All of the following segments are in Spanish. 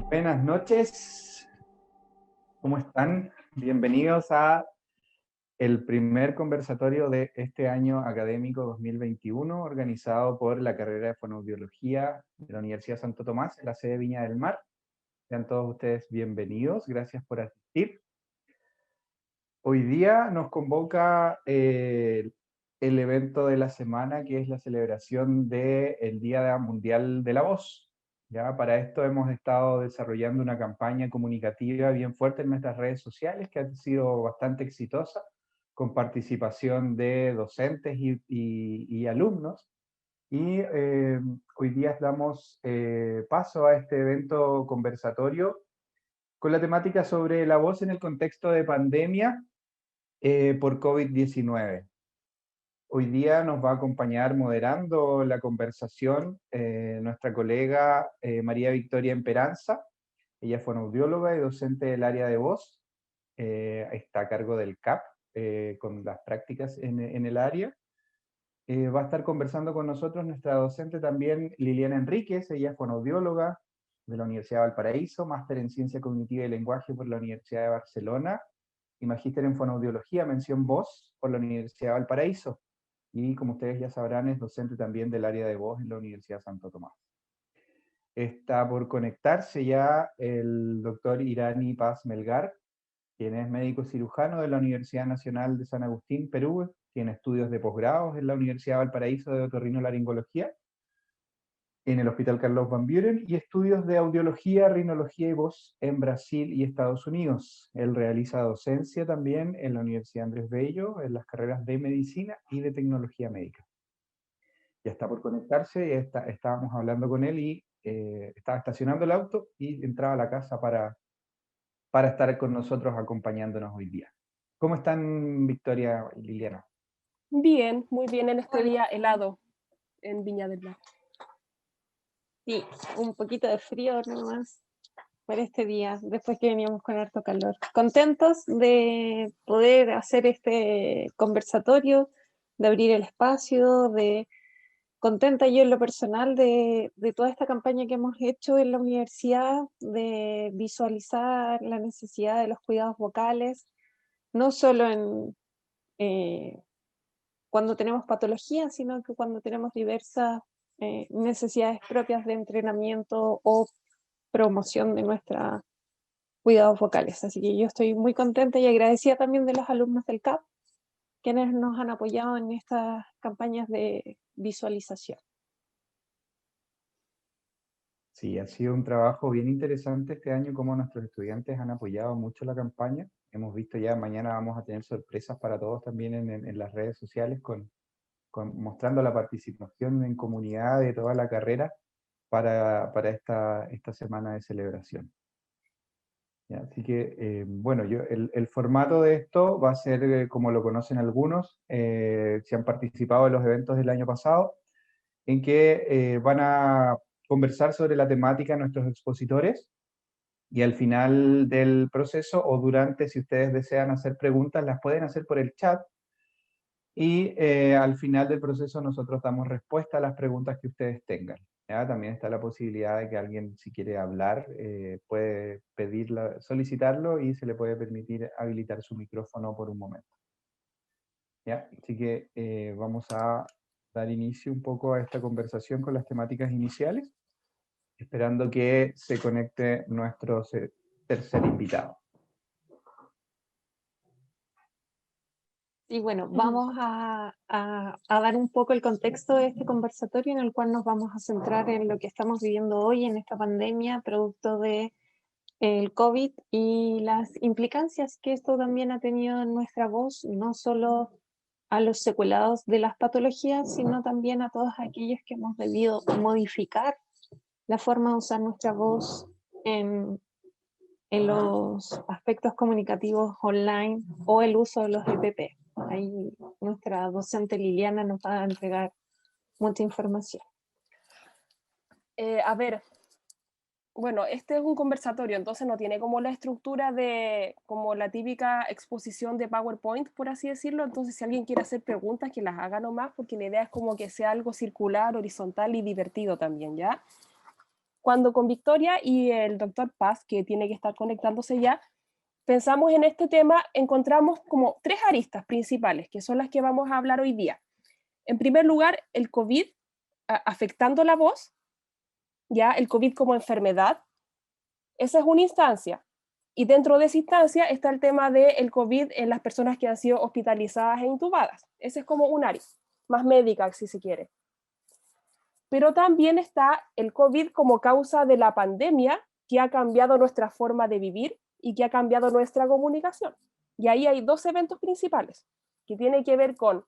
Buenas noches, ¿cómo están? Bienvenidos a el primer conversatorio de este año académico 2021, organizado por la carrera de Fonoaudiología de la Universidad Santo Tomás, en la sede Viña del Mar. Sean todos ustedes bienvenidos, gracias por asistir. Hoy día nos convoca el evento de la semana, que es la celebración del Día Mundial de la Voz. Ya para esto hemos estado desarrollando una campaña comunicativa bien fuerte en nuestras redes sociales, que ha sido bastante exitosa, con participación de docentes y alumnos. Y hoy día damos paso a este evento conversatorio con la temática sobre la voz en el contexto de pandemia por COVID-19. Hoy día nos va a acompañar moderando la conversación nuestra colega María Victoria Emperanza. Ella fue fonoaudióloga y docente del área de voz. Está a cargo del CAP con las prácticas en el área. Va a estar conversando con nosotros nuestra docente también Liliana Enríquez. Ella es fonoaudióloga de la Universidad de Valparaíso, máster en Ciencia Cognitiva y Lenguaje por la Universidad de Barcelona y magíster en fonoaudiología, mención voz, por la Universidad de Valparaíso. Y como ustedes ya sabrán, es docente también del área de voz en la Universidad Santo Tomás. Está por conectarse ya el doctor Irani Paz Melgar, quien es médico cirujano de la Universidad Nacional de San Agustín, Perú. Tiene estudios de posgrados en la Universidad de Valparaíso de otorrinolaringología, en el Hospital Carlos Van Buren, y estudios de audiología, rinología y voz en Brasil y Estados Unidos. Él realiza docencia también en la Universidad Andrés Bello, en las carreras de medicina y de tecnología médica. Ya está por conectarse, estábamos hablando con él y estaba estacionando el auto y entraba a la casa para estar con nosotros acompañándonos hoy día. ¿Cómo están, Victoria y Liliana? Bien, muy bien en este día helado en Viña del Mar. Sí, un poquito de frío nomás por este día, después que veníamos con harto calor. Contentos de poder hacer este conversatorio, de abrir el espacio, contenta yo en lo personal de toda esta campaña que hemos hecho en la universidad, de visualizar la necesidad de los cuidados vocales, no solo cuando tenemos patologías, sino que cuando tenemos diversas necesidades propias de entrenamiento o promoción de nuestros cuidados vocales. Así que yo estoy muy contenta y agradecida también de los alumnos del CAP, quienes nos han apoyado en estas campañas de visualización. Sí, ha sido un trabajo bien interesante este año, como nuestros estudiantes han apoyado mucho la campaña. Hemos visto ya, mañana vamos a tener sorpresas para todos también en las redes sociales, mostrando la participación en comunidad de toda la carrera para esta semana de celebración. ¿Ya? Así que, bueno, el formato de esto va a ser como lo conocen algunos, si han participado en los eventos del año pasado, en que van a conversar sobre la temática nuestros expositores, y al final del proceso o durante, si ustedes desean hacer preguntas, las pueden hacer por el chat, y al final del proceso nosotros damos respuesta a las preguntas que ustedes tengan. ¿Ya? También está la posibilidad de que alguien, si quiere hablar, puede solicitarlo y se le puede permitir habilitar su micrófono por un momento. ¿Ya? Así que vamos a dar inicio un poco a esta conversación con las temáticas iniciales, esperando que se conecte nuestro tercer invitado. Y bueno, vamos a dar un poco el contexto de este conversatorio en el cual nos vamos a centrar en lo que estamos viviendo hoy en esta pandemia, producto de el COVID y las implicancias que esto también ha tenido en nuestra voz, no solo a los secuelados de las patologías, sino también a todos aquellos que hemos debido modificar la forma de usar nuestra voz en los aspectos comunicativos online o el uso de los EPP. Ahí nuestra docente Liliana nos va a entregar mucha información. A ver, bueno, este es un conversatorio, entonces no tiene como la estructura de como la típica exposición de PowerPoint, por así decirlo. Entonces, si alguien quiere hacer preguntas, que las haga nomás, porque la idea es como que sea algo circular, horizontal y divertido también, ¿ya? cuando con Victoria y el doctor Paz, que tiene que estar conectándose ya, pensamos en este tema, encontramos como 3 aristas principales, que son las que vamos a hablar hoy día. En primer lugar, el COVID afectando la voz, ya el COVID como enfermedad, esa es una instancia. Y dentro de esa instancia está el tema del COVID en las personas que han sido hospitalizadas e intubadas. Ese es como un área, más médica, si se quiere. Pero también está el COVID como causa de la pandemia, que ha cambiado nuestra forma de vivir y que ha cambiado nuestra comunicación. Y ahí hay 2 eventos principales, que tienen que ver con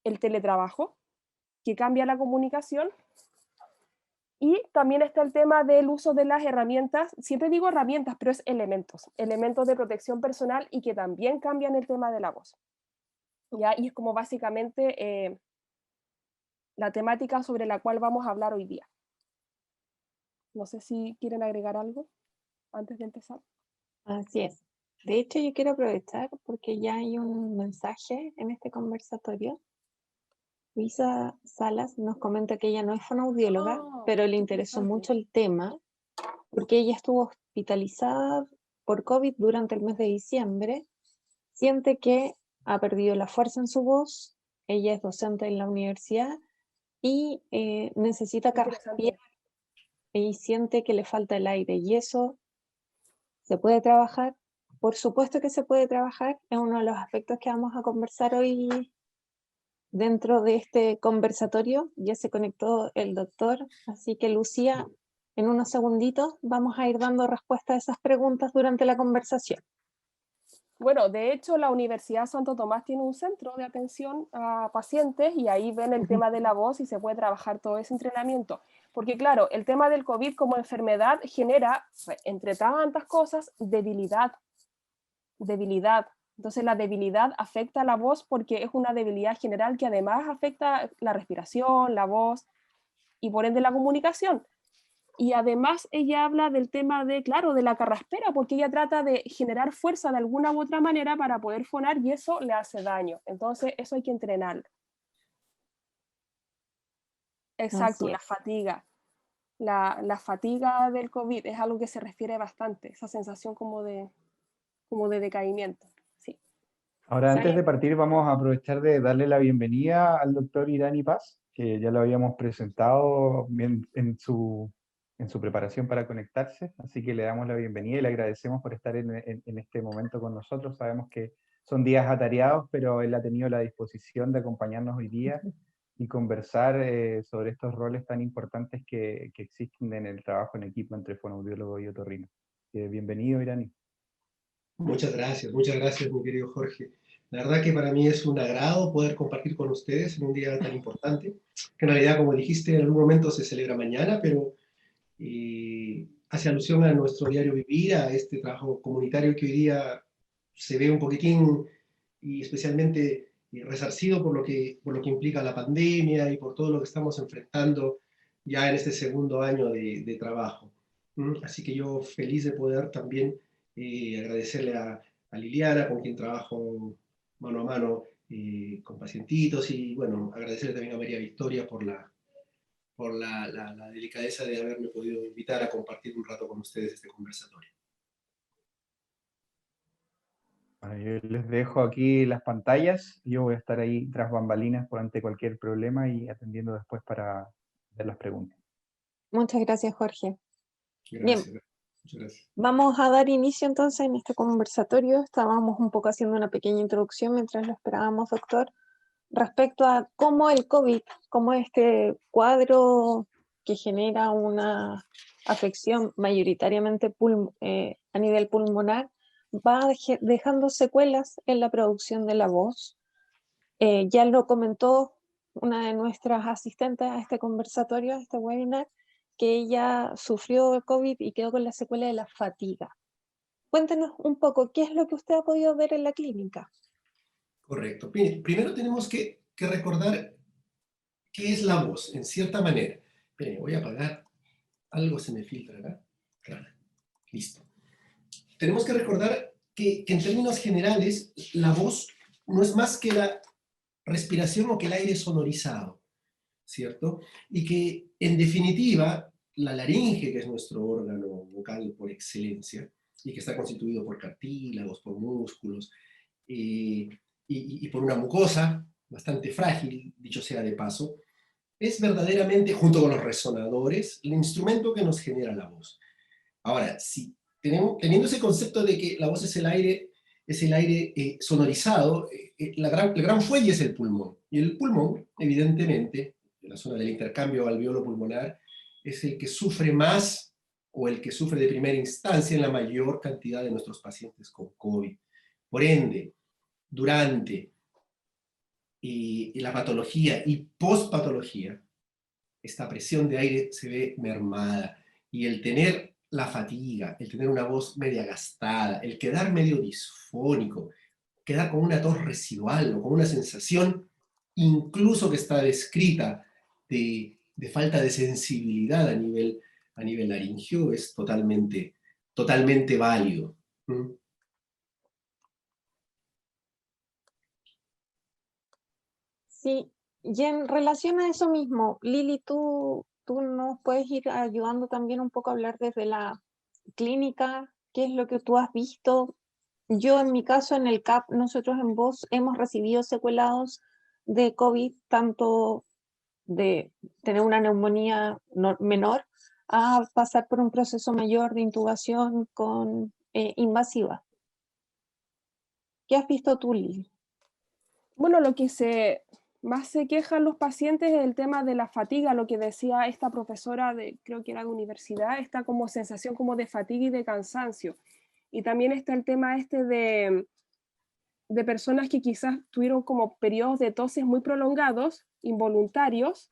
el teletrabajo, que cambia la comunicación, y también está el tema del uso de las herramientas, siempre digo herramientas, pero es elementos de protección personal y que también cambian el tema de la voz. ¿Ya? Y es como básicamente la temática sobre la cual vamos a hablar hoy día. No sé si quieren agregar algo antes de empezar. Así es. De hecho, yo quiero aprovechar porque ya hay un mensaje en este conversatorio. Luisa Salas nos comenta que ella no es fonoaudióloga, pero le interesó mucho el tema porque ella estuvo hospitalizada por COVID durante el mes de diciembre. Siente que ha perdido la fuerza en su voz. Ella es docente en la universidad y necesita carraspiar y siente que le falta el aire. Y eso se puede trabajar. Por supuesto que se puede trabajar. Es uno de los aspectos que vamos a conversar hoy dentro de este conversatorio. Ya se conectó el doctor, así que Lucía, en unos segunditos vamos a ir dando respuesta a esas preguntas durante la conversación. Bueno, de hecho, la Universidad Santo Tomás tiene un centro de atención a pacientes y ahí ven el tema de la voz y se puede trabajar todo ese entrenamiento. Porque claro, el tema del COVID como enfermedad genera, entre tantas cosas, debilidad. Entonces la debilidad afecta a la voz porque es una debilidad general que además afecta la respiración, la voz y por ende la comunicación. Y además ella habla del tema de, claro, de la carraspera, porque ella trata de generar fuerza de alguna u otra manera para poder fonar y eso le hace daño. Entonces eso hay que entrenarlo. Exacto, la fatiga. La fatiga del COVID es algo que se refiere bastante, esa sensación como de decaimiento. Sí. Ahora, antes de partir, vamos a aprovechar de darle la bienvenida al doctor Irani Paz, que ya lo habíamos presentado en su preparación para conectarse, así que le damos la bienvenida y le agradecemos por estar en este momento con nosotros. Sabemos que son días atareados, pero él ha tenido la disposición de acompañarnos hoy día y conversar sobre estos roles tan importantes que existen en el trabajo en equipo entre fonoaudiólogo y otorrino. Bienvenido, Irani. Muchas gracias, mi querido Jorge. La verdad que para mí es un agrado poder compartir con ustedes en un día tan importante, que en realidad, como dijiste, en algún momento se celebra mañana, pero hace alusión a nuestro diario vivir, a este trabajo comunitario que hoy día se ve un poquitín y especialmente resarcido por lo que implica la pandemia y por todo lo que estamos enfrentando ya en este segundo año de trabajo. Así que yo feliz de poder también agradecerle a Liliana, con quien trabajo mano a mano con pacientitos, y bueno, agradecerle también a María Victoria por la delicadeza de haberme podido invitar a compartir un rato con ustedes este conversatorio. Bueno, yo les dejo aquí las pantallas, yo voy a estar ahí tras bambalinas ante cualquier problema y atendiendo después para ver las preguntas. Muchas gracias, Jorge. Gracias. Bien. Muchas gracias. Vamos a dar inicio entonces en este conversatorio. Estábamos un poco haciendo una pequeña introducción mientras lo esperábamos, doctor, respecto a cómo el COVID, cómo este cuadro que genera una afección mayoritariamente a nivel pulmonar va dejando secuelas en la producción de la voz. Ya lo comentó una de nuestras asistentes a este conversatorio, a este webinar, que ella sufrió el COVID y quedó con la secuela de la fatiga. Cuéntenos un poco, ¿qué es lo que usted ha podido ver en la clínica? Correcto. Primero tenemos que recordar qué es la voz, en cierta manera. Esperen, voy a apagar. Algo se me filtra acá. Claro. Listo. Tenemos que recordar que en términos generales, la voz no es más que la respiración o que el aire sonorizado, ¿cierto? Y que, en definitiva, la laringe, que es nuestro órgano vocal por excelencia, y que está constituido por cartílagos, por músculos, y por una mucosa bastante frágil, dicho sea de paso, es verdaderamente, junto con los resonadores, el instrumento que nos genera la voz. Ahora, si teniendo ese concepto de que la voz es el aire sonorizado, el gran fuelle es el pulmón. Y el pulmón, evidentemente, en la zona del intercambio alveolo-pulmonar, es el que sufre más, o el que sufre de primera instancia en la mayor cantidad de nuestros pacientes con COVID. Por ende, durante y la patología y post-patología, esta presión de aire se ve mermada. Y el tener la fatiga, el tener una voz media gastada, el quedar medio disfónico, quedar con una tos residual o con una sensación, incluso que está descrita, de falta de sensibilidad a nivel laringio, es totalmente válido. ¿Mm? Sí, y en relación a eso mismo, Lili, tú nos puedes ir ayudando también un poco a hablar desde la clínica, qué es lo que tú has visto. Yo en mi caso, en el CAP, nosotros en VOZ hemos recibido secuelados de COVID, tanto de tener una neumonía menor a pasar por un proceso mayor de intubación con invasiva. ¿Qué has visto tú, Lili? Bueno, lo que más se quejan los pacientes es el tema de la fatiga, lo que decía esta profesora creo que era de universidad, esta como sensación como de fatiga y de cansancio. Y también está el tema de personas que quizás tuvieron como periodos de toses muy prolongados, involuntarios,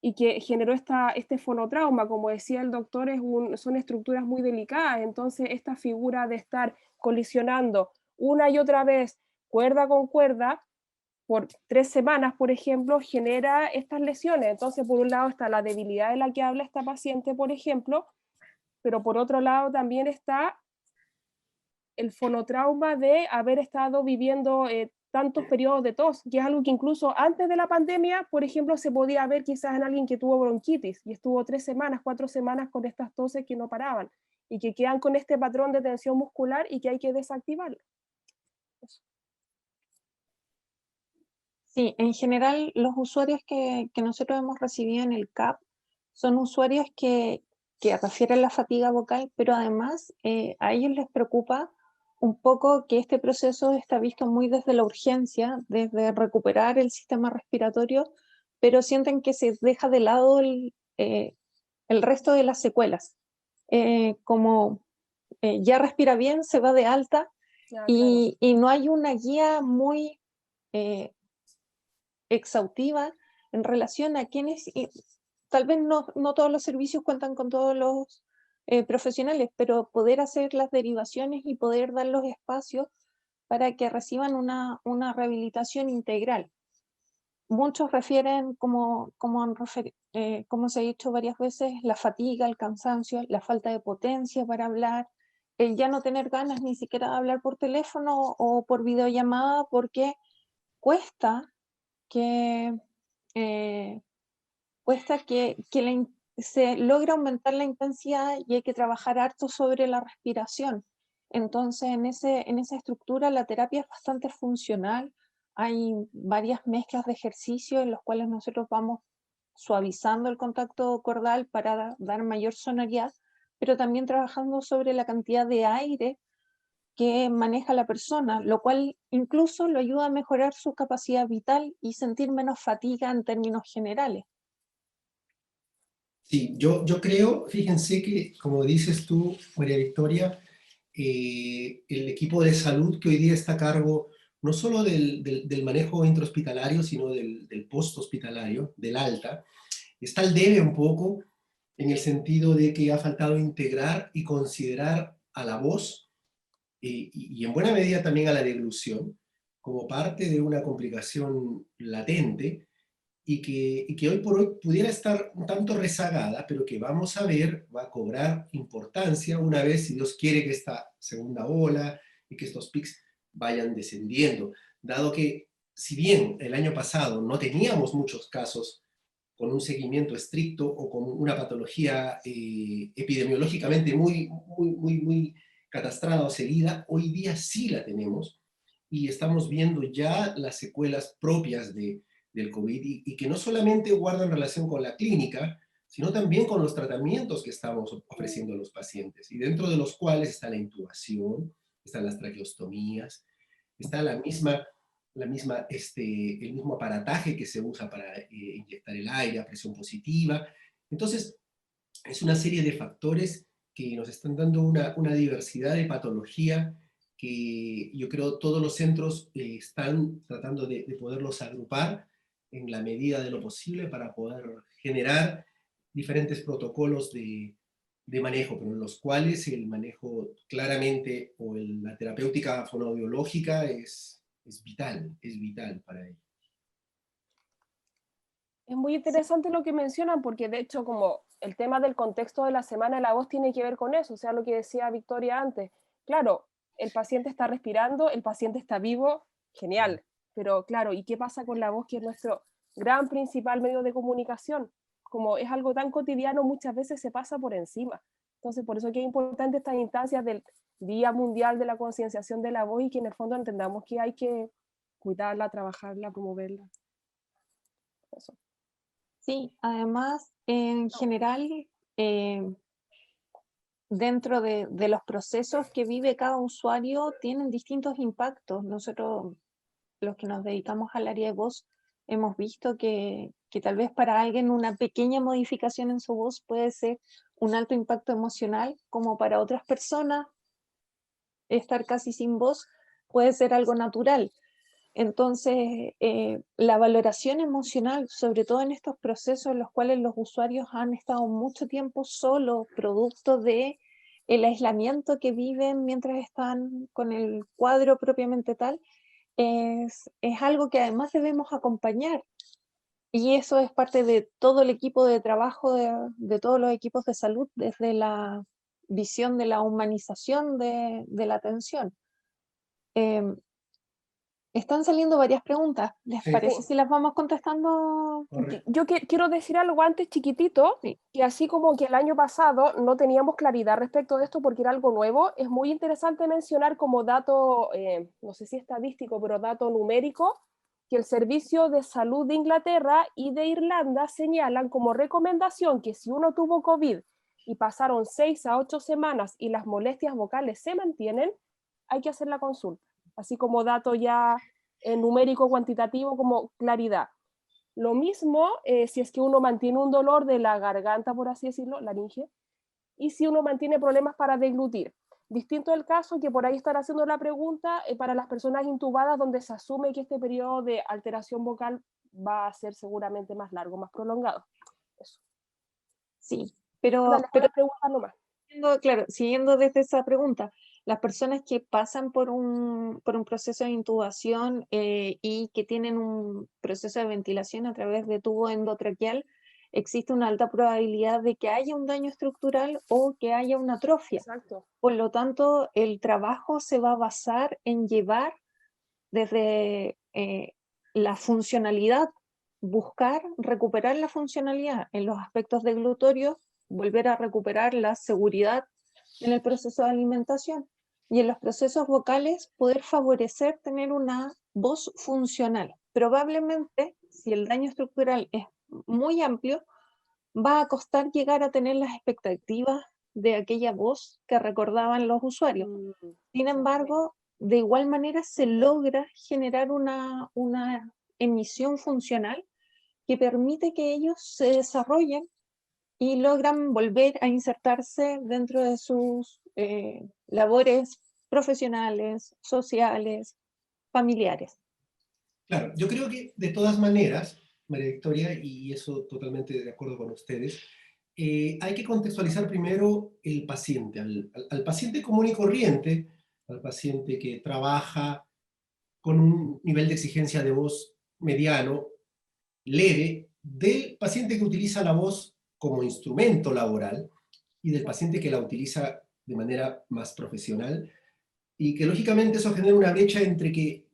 y que generó este fonotrauma. Como decía el doctor, son estructuras muy delicadas, entonces esta figura de estar colisionando una y otra vez cuerda con cuerda por 3 semanas, por ejemplo, genera estas lesiones. Entonces, por un lado está la debilidad de la que habla esta paciente, por ejemplo, pero por otro lado también está el fonotrauma de haber estado viviendo tantos periodos de tos, que es algo que incluso antes de la pandemia, por ejemplo, se podía ver quizás en alguien que tuvo bronquitis y estuvo 3 semanas, 4 semanas con estas toses que no paraban y que quedan con este patrón de tensión muscular y que hay que desactivarlo. Eso. Sí, en general los usuarios que nosotros hemos recibido en el CAP son usuarios que refieren la fatiga vocal, pero además a ellos les preocupa un poco que este proceso está visto muy desde la urgencia, desde recuperar el sistema respiratorio, pero sienten que se deja de lado el resto de las secuelas. Como ya respira bien, se va de alta y no hay una guía muy exhaustiva en relación a quienes, tal vez no todos los servicios cuentan con todos los profesionales, pero poder hacer las derivaciones y poder dar los espacios para que reciban una rehabilitación integral. Muchos refieren, como se ha dicho varias veces, la fatiga, el cansancio, la falta de potencia para hablar, el ya no tener ganas ni siquiera de hablar por teléfono o por videollamada porque cuesta que, se logra aumentar la intensidad y hay que trabajar harto sobre la respiración. Entonces, en esa estructura la terapia es bastante funcional. Hay varias mezclas de ejercicios en los cuales nosotros vamos suavizando el contacto cordal para dar mayor sonoridad, pero también trabajando sobre la cantidad de aire que maneja la persona, lo cual incluso lo ayuda a mejorar su capacidad vital y sentir menos fatiga en términos generales. Sí, yo creo, fíjense que, como dices tú, María Victoria, el equipo de salud que hoy día está a cargo no solo del manejo intrahospitalario, sino del post-hospitalario, del alta, está al debe un poco en el sentido de que ha faltado integrar y considerar a la voz y en buena medida también a la deglución como parte de una complicación latente y que hoy por hoy pudiera estar un tanto rezagada, pero que vamos a ver va a cobrar importancia una vez, si Dios quiere, que esta segunda ola y que estos pics vayan descendiendo, dado que si bien el año pasado no teníamos muchos casos con un seguimiento estricto o con una patología epidemiológicamente muy catastrada o seguida, hoy día sí la tenemos y estamos viendo ya las secuelas propias del COVID y que no solamente guardan relación con la clínica, sino también con los tratamientos que estamos ofreciendo a los pacientes, y dentro de los cuales está la intubación, están las traqueostomías, está el mismo aparataje que se usa para inyectar el aire a presión positiva. Entonces, es una serie de factores que nos están dando una diversidad de patología que yo creo todos los centros están tratando de poderlos agrupar en la medida de lo posible para poder generar diferentes protocolos de manejo, pero en los cuales el manejo claramente o la terapéutica fonoaudiológica es vital para ello. Es muy interesante lo que mencionan, porque de hecho como el tema del contexto de la Semana de la Voz tiene que ver con eso, o sea, lo que decía Victoria antes. Claro, el paciente está respirando, el paciente está vivo, genial, pero claro, ¿y qué pasa con la voz, que es nuestro gran principal medio de comunicación? Como es algo tan cotidiano, muchas veces se pasa por encima. Entonces, por eso es que es importante estas instancias del Día Mundial de la Concienciación de la Voz, y que en el fondo entendamos que hay que cuidarla, trabajarla, promoverla. Eso. Sí, además, en general, dentro de los procesos que vive cada usuario, tienen distintos impactos. Nosotros, los que nos dedicamos al área de voz, hemos visto que tal vez para alguien una pequeña modificación en su voz puede ser un alto impacto emocional, como para otras personas estar casi sin voz puede ser algo natural. Entonces, la valoración emocional, sobre todo en estos procesos en los cuales los usuarios han estado mucho tiempo solos, producto de el aislamiento que viven mientras están con el cuadro propiamente tal, es algo que además debemos acompañar. Y eso es parte de todo el equipo de trabajo, de todos los equipos de salud, desde la visión de la humanización de la atención. Están saliendo varias preguntas. ¿Les parece si las vamos contestando? Yo quiero decir algo antes chiquitito, Sí. que así como que el año pasado no teníamos claridad respecto de esto porque era algo nuevo, es muy interesante mencionar como dato, no sé si estadístico, pero dato numérico, que el Servicio de Salud de Inglaterra y de Irlanda señalan como recomendación que si uno tuvo COVID y pasaron 6 a 8 semanas y las molestias vocales se mantienen, hay que hacer la consulta. Así como dato ya numérico, cuantitativo, como claridad. Lo mismo si es que uno mantiene un dolor de la garganta, por así decirlo, laringe, y si uno mantiene problemas para deglutir. Distinto el caso que por ahí están haciendo la pregunta para las personas intubadas, donde se asume que este periodo de alteración vocal va a ser seguramente más largo, más prolongado. Eso. Sí, pero preguntas nomás. Claro, siguiendo desde esa pregunta, las personas que pasan por un proceso de intubación y que tienen un proceso de ventilación a través de tubo endotraqueal, existe una alta probabilidad de que haya un daño estructural o que haya una atrofia. Exacto. Por lo tanto, el trabajo se va a basar en llevar desde la funcionalidad, buscar recuperar la funcionalidad en los aspectos deglutorios, volver a recuperar la seguridad en el proceso de alimentación, y en los procesos vocales poder favorecer tener una voz funcional. Probablemente, si el daño estructural es muy amplio, va a costar llegar a tener las expectativas de aquella voz que recordaban los usuarios. Sin embargo, de igual manera se logra generar una emisión funcional que permite que ellos se desarrollen y logran volver a insertarse dentro de sus labores profesionales, sociales, familiares. Claro, yo creo que de todas maneras, María Victoria, y eso totalmente de acuerdo con ustedes, hay que contextualizar primero el paciente, al paciente común y corriente, al paciente que trabaja con un nivel de exigencia de voz mediano, leve, del paciente que utiliza la voz como instrumento laboral y del paciente que la utiliza de manera más profesional, y que lógicamente eso genera una brecha entre que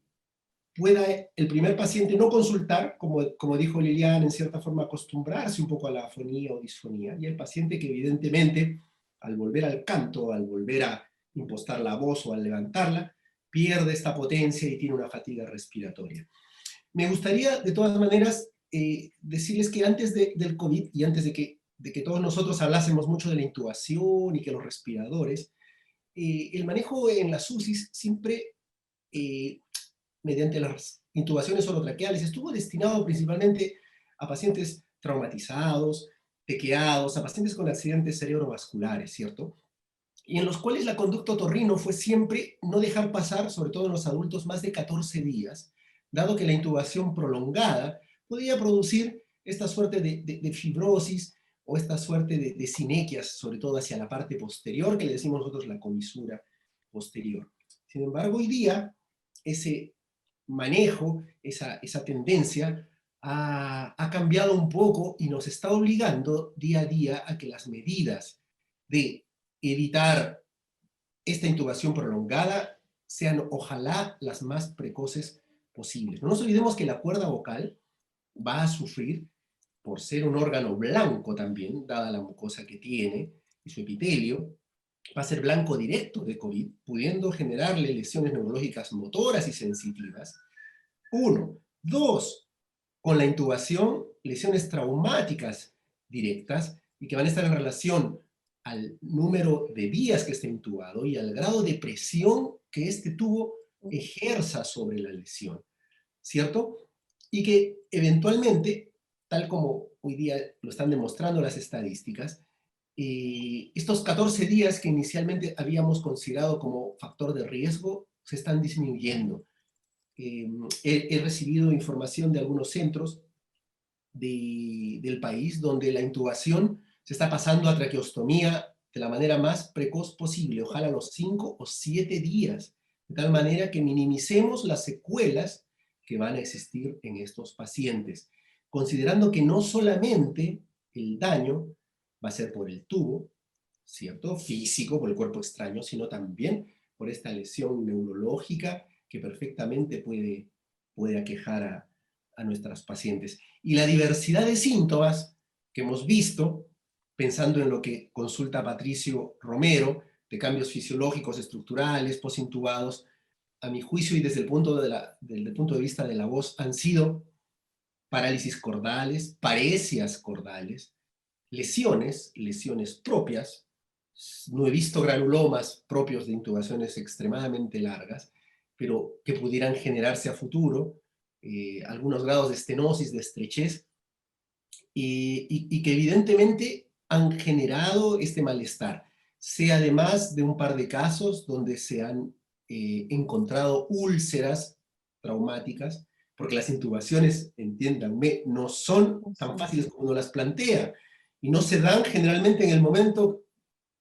pueda el primer paciente no consultar, como dijo Liliana, en cierta forma acostumbrarse un poco a la afonía o disfonía, y el paciente que evidentemente, al volver al canto, al volver a impostar la voz o al levantarla, pierde esta potencia y tiene una fatiga respiratoria. Me gustaría, de todas maneras, decirles que antes del COVID y antes de que todos nosotros hablásemos mucho de la intubación y que los respiradores, el manejo en las UCIs siempre, mediante las intubaciones orotraqueales, estuvo destinado principalmente a pacientes traumatizados, tequeados, a pacientes con accidentes cerebrovasculares, ¿cierto? Y en los cuales la conducta otorrino fue siempre no dejar pasar, sobre todo en los adultos, más de 14 días, dado que la intubación prolongada podía producir esta suerte de fibrosis o esta suerte de sinequias, sobre todo hacia la parte posterior, que le decimos nosotros la comisura posterior. Sin embargo, hoy día, ese manejo, esa tendencia, ha cambiado un poco y nos está obligando día a día a que las medidas de evitar esta intubación prolongada sean ojalá las más precoces posibles. No nos olvidemos que la cuerda vocal va a sufrir, por ser un órgano blanco también, dada la mucosa que tiene y su epitelio, va a ser blanco directo de COVID, pudiendo generarle lesiones neurológicas motoras y sensitivas. Uno. Dos, con la intubación, lesiones traumáticas directas y que van a estar en relación al número de días que esté intubado y al grado de presión que este tubo ejerza sobre la lesión, ¿cierto? Y que eventualmente, tal como hoy día lo están demostrando las estadísticas, estos 14 días que inicialmente habíamos considerado como factor de riesgo se están disminuyendo. He recibido información de algunos centros del país donde la intubación se está pasando a traqueostomía de la manera más precoz posible, ojalá a los 5 o 7 días, de tal manera que minimicemos las secuelas que van a existir en estos pacientes, considerando que no solamente el daño va a ser por el tubo, ¿cierto? Físico, por el cuerpo extraño, sino también por esta lesión neurológica que perfectamente puede aquejar a nuestras pacientes. Y la diversidad de síntomas que hemos visto, pensando en lo que consulta Patricio Romero, de cambios fisiológicos, estructurales, posintubados, a mi juicio y desde el punto de vista de la voz, han sido parálisis cordales, paresias cordales, lesiones propias. No he visto granulomas propios de intubaciones extremadamente largas, pero que pudieran generarse a futuro, algunos grados de estenosis, de estrechez, y que evidentemente han generado este malestar. Sea además de un par de casos donde se han encontrado úlceras traumáticas, porque las intubaciones, entiéndanme, no son tan fáciles como uno las plantea, y no se dan generalmente en el momento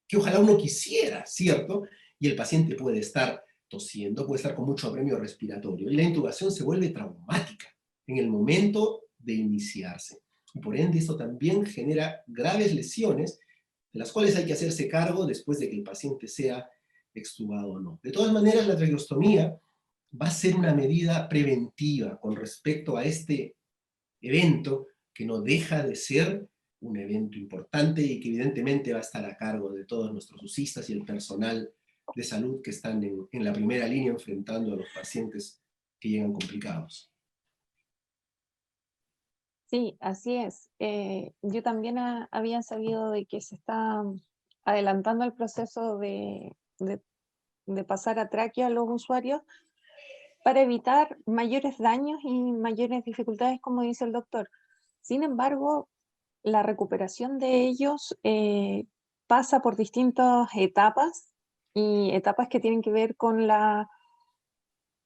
que ojalá uno quisiera, ¿cierto? Y el paciente puede estar tosiendo, puede estar con mucho apremio respiratorio, y la intubación se vuelve traumática en el momento de iniciarse. Y por ende esto también genera graves lesiones, de las cuales hay que hacerse cargo después de que el paciente sea extubado o no. De todas maneras, la traqueostomía va a ser una medida preventiva con respecto a este evento que no deja de ser un evento importante y que evidentemente va a estar a cargo de todos nuestros UCIstas y el personal de salud que están en la primera línea enfrentando a los pacientes que llegan complicados. Sí, así es. Yo también había sabido de que se está adelantando el proceso de pasar a tráquea a los usuarios para evitar mayores daños y mayores dificultades, como dice el doctor. Sin embargo, la recuperación de ellos pasa por distintas etapas y etapas que tienen que ver con las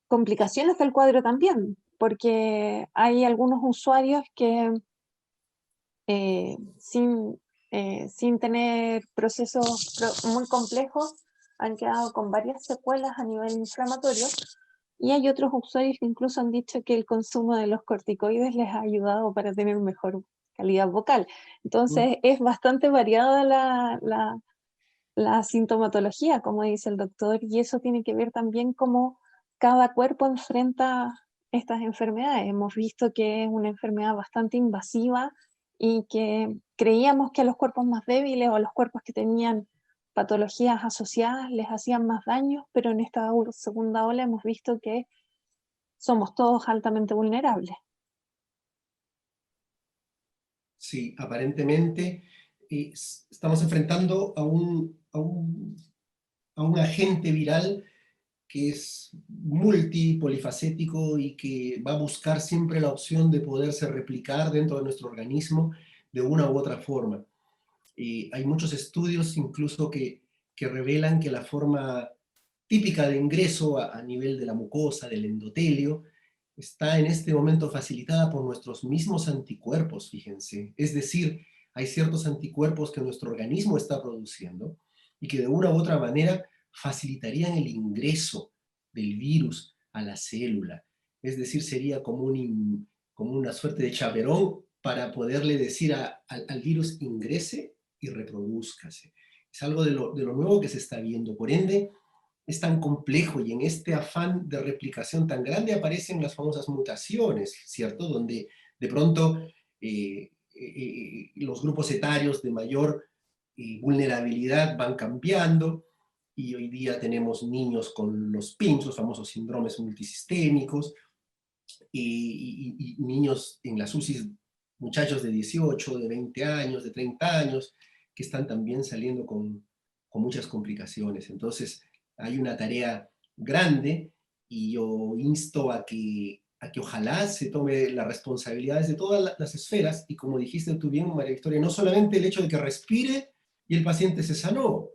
complicaciones del cuadro también, porque hay algunos usuarios que sin tener procesos muy complejos han quedado con varias secuelas a nivel inflamatorio, y hay otros usuarios que incluso han dicho que el consumo de los corticoides les ha ayudado para tener mejor calidad vocal. Entonces es bastante variada la sintomatología, como dice el doctor, y eso tiene que ver también cómo cada cuerpo enfrenta estas enfermedades. Hemos visto que es una enfermedad bastante invasiva y que creíamos que a los cuerpos más débiles o a los cuerpos que tenían patologías asociadas les hacían más daño, pero en esta segunda ola hemos visto que somos todos altamente vulnerables. Sí, aparentemente estamos enfrentando a un agente viral que es multipolifacético y que va a buscar siempre la opción de poderse replicar dentro de nuestro organismo de una u otra forma. Hay muchos estudios incluso que revelan que la forma típica de ingreso a nivel de la mucosa, del endotelio, está en este momento facilitada por nuestros mismos anticuerpos, fíjense. Es decir, hay ciertos anticuerpos que nuestro organismo está produciendo y que de una u otra manera facilitarían el ingreso del virus a la célula. Es decir, sería como una suerte de chaperón para poderle decir al virus ingrese y reprodúzcase. Es algo de lo nuevo que se está viendo. Por ende, es tan complejo y en este afán de replicación tan grande aparecen las famosas mutaciones, ¿cierto? Donde de pronto los grupos etarios de mayor vulnerabilidad van cambiando y hoy día tenemos niños con los PIMS, los famosos síndromes multisistémicos, y niños en las UCIs, muchachos de 18, de 20 años, de 30 años, que están también saliendo con muchas complicaciones. Entonces, hay una tarea grande y yo insto a que ojalá se tome las responsabilidades de todas las esferas y como dijiste tú bien, María Victoria, no solamente el hecho de que respire y el paciente se sanó.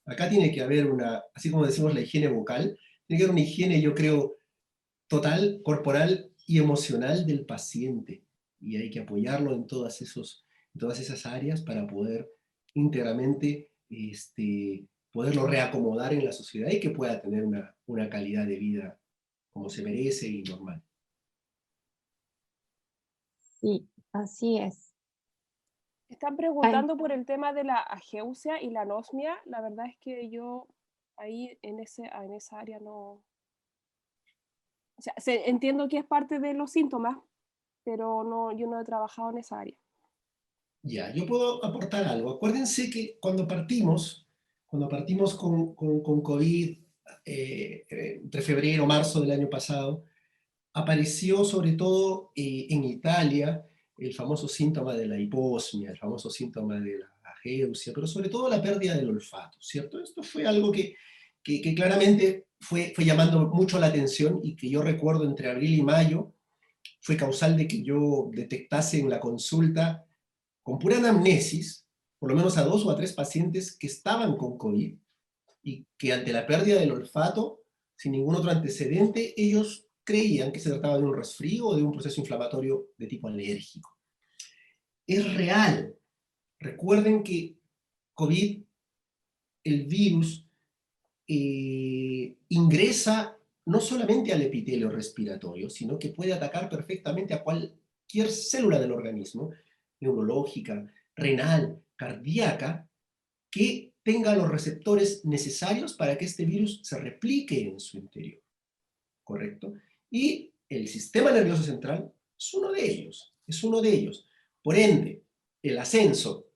Acá tiene que haber así como decimos la higiene bucal, tiene que haber una higiene, yo creo, total, corporal y emocional del paciente. Y hay que apoyarlo en todas esas áreas para poder íntegramente poderlo reacomodar en la sociedad y que pueda tener una calidad de vida como se merece y normal. Sí, así es. Están preguntando por el tema de la ageusia y la anosmia. La verdad es que yo ahí en esa área no... O sea, entiendo que es parte de los síntomas, pero no, yo no he trabajado en esa área. Ya, yo puedo aportar algo. Acuérdense que cuando partimos con COVID entre febrero y marzo del año pasado, apareció sobre todo en Italia el famoso síntoma de la hiposmia, el famoso síntoma de la ageusia, pero sobre todo la pérdida del olfato, ¿cierto? Esto fue algo que claramente fue llamando mucho la atención y que yo recuerdo entre abril y mayo fue causal de que yo detectase en la consulta con pura anamnesis, por lo menos a 2 o a 3 pacientes que estaban con COVID y que ante la pérdida del olfato, sin ningún otro antecedente, ellos creían que se trataba de un resfrío o de un proceso inflamatorio de tipo alérgico. Es real. Recuerden que COVID, el virus, ingresa no solamente al epitelio respiratorio, sino que puede atacar perfectamente a cualquier célula del organismo, neurológica, renal, cardíaca, que tenga los receptores necesarios para que este virus se replique en su interior. ¿Correcto? Y el sistema nervioso central es uno de ellos, es uno de ellos. Por ende, el ascenso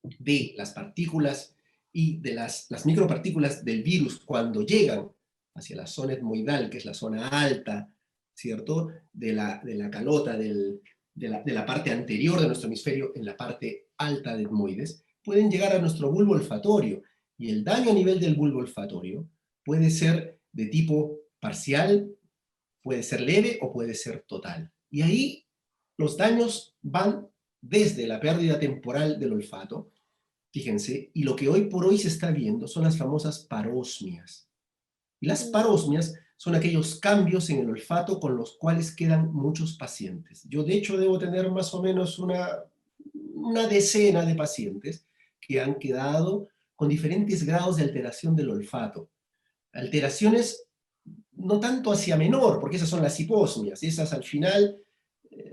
de las partículas y de las micropartículas del virus cuando llegan hacia la zona etmoidal, que es la zona alta, ¿cierto? De la calota, de la parte anterior de nuestro hemisferio, en la parte alta de etmoides, pueden llegar a nuestro bulbo olfatorio. Y el daño a nivel del bulbo olfatorio puede ser de tipo parcial, puede ser leve o puede ser total. Y ahí los daños van desde la pérdida temporal del olfato, fíjense, y lo que hoy por hoy se está viendo son las famosas parosmias. Y las parosmias son aquellos cambios en el olfato con los cuales quedan muchos pacientes. Yo de hecho debo tener más o menos una decena de pacientes que han quedado con diferentes grados de alteración del olfato. Alteraciones no tanto hacia menor, porque esas son las hiposmias, esas al final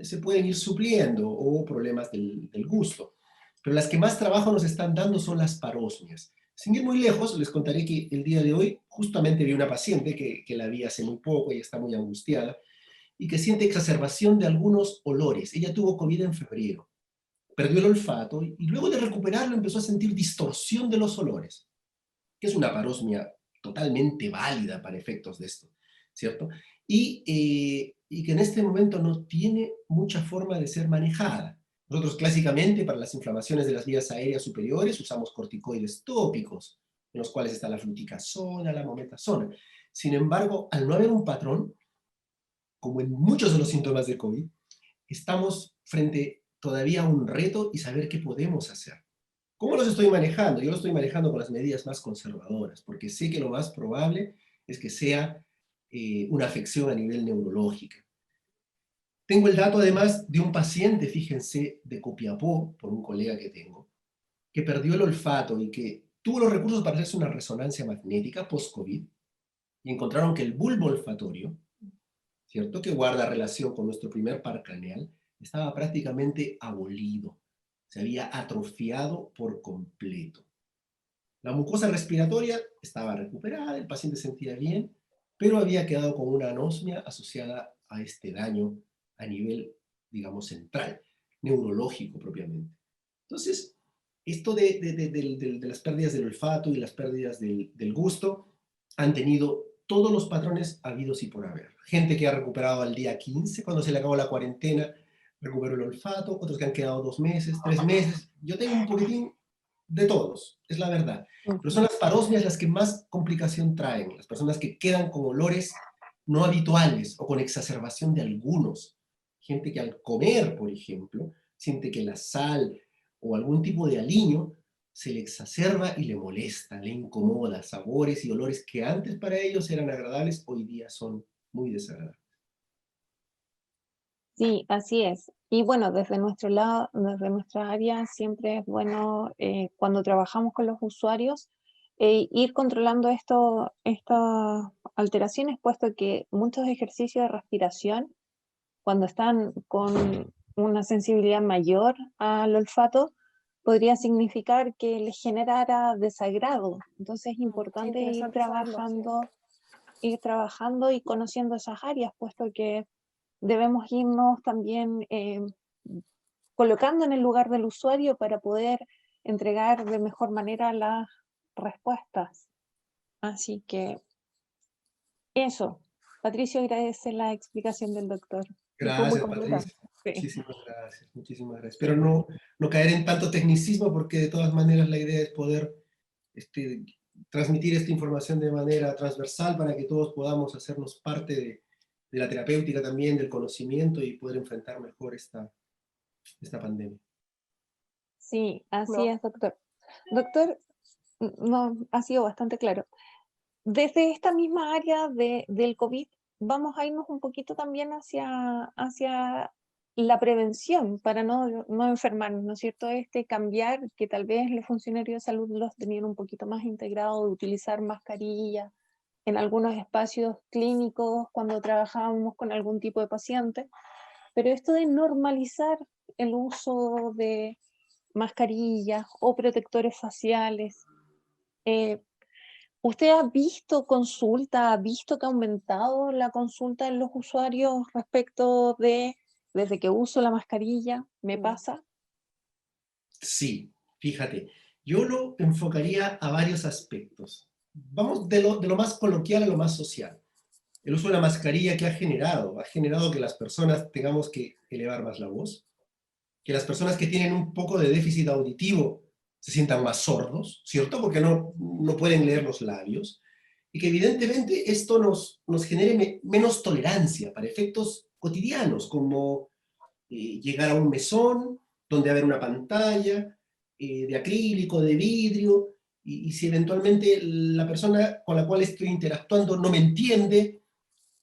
se pueden ir supliendo, o problemas del gusto. Pero las que más trabajo nos están dando son las parosmias. Sin ir muy lejos, les contaré que el día de hoy justamente vi una paciente que la vi hace muy poco y está muy angustiada, y que siente exacerbación de algunos olores. Ella tuvo COVID en febrero, perdió el olfato y luego de recuperarlo empezó a sentir distorsión de los olores, que es una parosmia totalmente válida para efectos de esto, ¿cierto? Y que en este momento no tiene mucha forma de ser manejada. Nosotros clásicamente para las inflamaciones de las vías aéreas superiores usamos corticoides tópicos, en los cuales está la fluticasona, la mometasona. Sin embargo, al no haber un patrón, como en muchos de los síntomas de COVID, estamos frente todavía a un reto y saber qué podemos hacer. ¿Cómo los estoy manejando? Yo lo estoy manejando con las medidas más conservadoras, porque sé que lo más probable es que sea una afección a nivel neurológica. Tengo el dato además de un paciente, fíjense, de Copiapó, por un colega que tengo, que perdió el olfato y que tuvo los recursos para hacerse una resonancia magnética post-COVID y encontraron que el bulbo olfatorio, ¿cierto?, que guarda relación con nuestro primer par craneal, estaba prácticamente abolido, se había atrofiado por completo. La mucosa respiratoria estaba recuperada, el paciente se sentía bien, pero había quedado con una anosmia asociada a este daño a nivel, digamos, central, neurológico propiamente. Entonces, esto de las pérdidas del olfato y las pérdidas del gusto han tenido todos los patrones habidos y por haber. Gente que ha recuperado al día 15, cuando se le acabó la cuarentena, recuperó el olfato, otros que han quedado 2 meses, 3 meses. Yo tengo un poquitín de todos, es la verdad. Pero son las parosmias las que más complicación traen, las personas que quedan con olores no habituales o con exacerbación de algunos. Gente que al comer, por ejemplo, siente que la sal o algún tipo de aliño se le exacerba y le molesta, le incomoda, sabores y olores que antes para ellos eran agradables, hoy día son muy desagradables. Sí, así es. Y bueno, desde nuestro lado, desde nuestra área, siempre es bueno cuando trabajamos con los usuarios ir controlando estas alteraciones, puesto que muchos ejercicios de respiración, cuando están con una sensibilidad mayor al olfato, podría significar que les generara desagrado. Entonces es importante interesante saberlo, sí. ir trabajando y conociendo esas áreas, puesto que debemos irnos también colocando en el lugar del usuario para poder entregar de mejor manera las respuestas. Así que eso. Patricio agradece la explicación del doctor. Y fue muy Gracias, completa. Patricia. Sí. Muchísimas gracias, muchísimas gracias. Pero no caer en tanto tecnicismo, porque de todas maneras la idea es poder transmitir esta información de manera transversal para que todos podamos hacernos parte de la terapéutica también, del conocimiento y poder enfrentar mejor esta pandemia. Sí, así No, es, doctor. Doctor, no, ha sido bastante claro. Desde esta misma área del COVID, vamos a irnos un poquito también hacia la prevención para no enfermarnos, ¿no es cierto? Cambiar, que tal vez los funcionarios de salud los tenían un poquito más integrados, de utilizar mascarilla en algunos espacios clínicos cuando trabajábamos con algún tipo de paciente, pero esto de normalizar el uso de mascarillas o protectores faciales, ¿usted ha visto consulta, ha visto que ha aumentado la consulta en los usuarios respecto de, desde que uso la mascarilla, me pasa? Sí, fíjate, yo lo enfocaría a varios aspectos. Vamos de lo más coloquial a lo más social. El uso de la mascarilla que ha generado que las personas tengamos que elevar más la voz, que las personas que tienen un poco de déficit auditivo se sientan más sordos, ¿cierto? Porque no pueden leer los labios, y que evidentemente esto nos genere menos tolerancia para efectos cotidianos, como llegar a un mesón, donde haber una pantalla de acrílico, de vidrio, y si eventualmente la persona con la cual estoy interactuando no me entiende,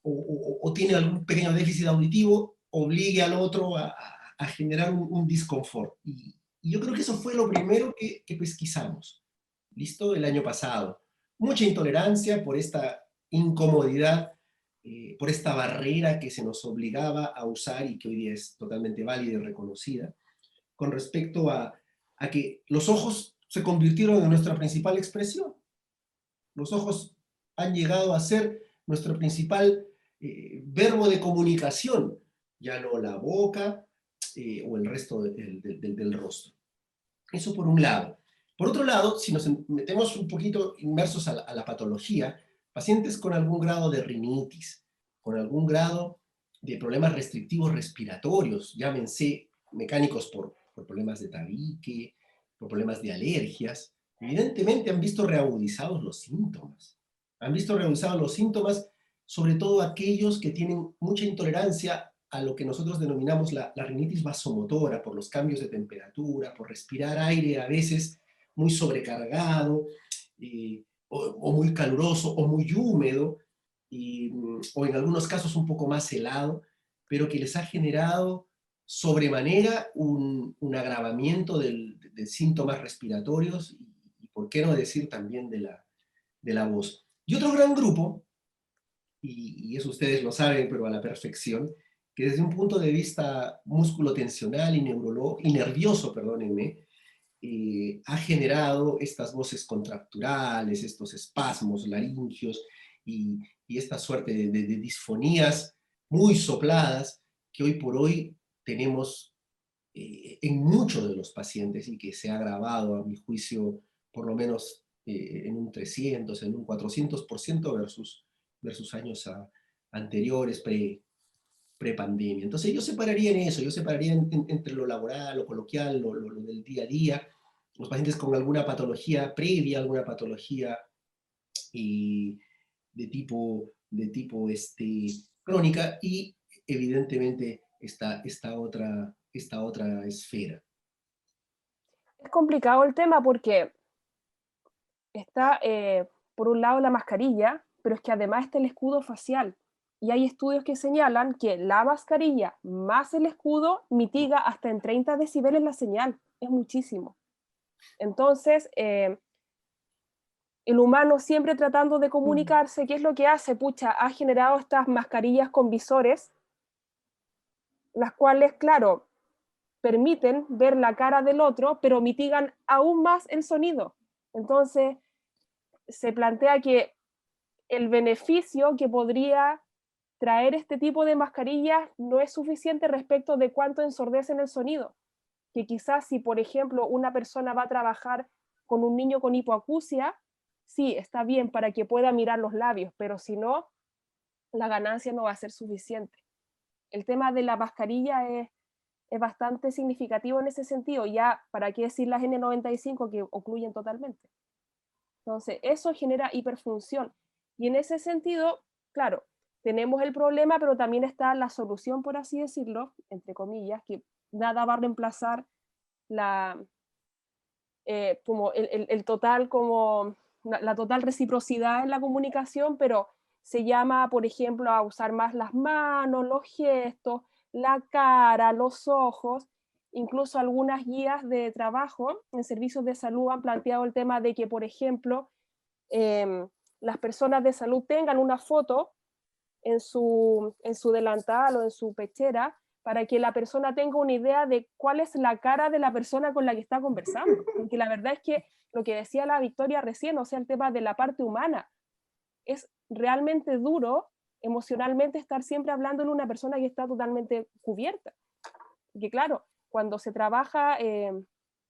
o tiene algún pequeño déficit auditivo, obligue al otro a generar un disconfort. Y yo creo que eso fue lo primero que pesquisamos, ¿listo? El año pasado. Mucha intolerancia por esta incomodidad, por esta barrera que se nos obligaba a usar y que hoy día es totalmente válida y reconocida, con respecto a que los ojos se convirtieron en nuestra principal expresión. Los ojos han llegado a ser nuestro principal verbo de comunicación, ya no la boca o el resto del rostro. Eso por un lado. Por otro lado, si nos metemos un poquito inmersos a la patología, pacientes con algún grado de rinitis, con algún grado de problemas restrictivos respiratorios, llámense mecánicos por problemas de tabique, por problemas de alergias, evidentemente han visto reagudizados los síntomas. Han visto reagudizados los síntomas, sobre todo aquellos que tienen mucha intolerancia a lo que nosotros denominamos la rinitis vasomotora, por los cambios de temperatura, por respirar aire a veces muy sobrecargado, o muy caluroso, o muy húmedo, o en algunos casos un poco más helado, pero que les ha generado sobremanera un agravamiento de síntomas respiratorios y por qué no decir también de la voz. Y otro gran grupo, y eso ustedes lo saben, pero a la perfección, que desde un punto de vista músculo-tensional y nervioso, perdónenme, ha generado estas voces contracturales, estos espasmos laringios y esta suerte de disfonías muy sopladas que hoy por hoy tenemos en muchos de los pacientes y que se ha agravado, a mi juicio, por lo menos en un 300, en un 400% versus años anteriores, pre-pandemia. Entonces yo separaría en eso, yo separaría entre lo laboral, lo coloquial, lo del día a día, los pacientes con alguna patología previa, alguna patología de tipo crónica y evidentemente esta otra esfera. Es complicado el tema porque está, por un lado, la mascarilla, pero es que además está el escudo facial. Y hay estudios que señalan que la mascarilla más el escudo mitiga hasta en 30 decibeles la señal. Es muchísimo. Entonces, el humano siempre tratando de comunicarse, ¿qué es lo que hace? Pucha, ha generado estas mascarillas con visores, las cuales, claro, permiten ver la cara del otro, pero mitigan aún más el sonido. Entonces, se plantea que el beneficio que podría traer este tipo de mascarillas no es suficiente respecto de cuánto ensordecen el sonido. Que quizás si, por ejemplo, una persona va a trabajar con un niño con hipoacusia, sí, está bien para que pueda mirar los labios, pero si no, la ganancia no va a ser suficiente. El tema de la mascarilla es bastante significativo en ese sentido, ya para qué decir las N95 que ocluyen totalmente. Entonces, eso genera hiperfunción. Y en ese sentido, claro, tenemos el problema, pero también está la solución, por así decirlo, entre comillas, que nada va a reemplazar como el total, como la total reciprocidad en la comunicación, pero se llama, por ejemplo, a usar más las manos, los gestos, la cara, los ojos. Incluso algunas guías de trabajo en servicios de salud han planteado el tema de que, por ejemplo, las personas de salud tengan una foto en su delantal o en su pechera para que la persona tenga una idea de cuál es la cara de la persona con la que está conversando. Porque la verdad es que lo que decía la Victoria recién, o sea, el tema de la parte humana, es realmente duro emocionalmente estar siempre hablando de una persona que está totalmente cubierta. Porque claro, cuando se trabaja en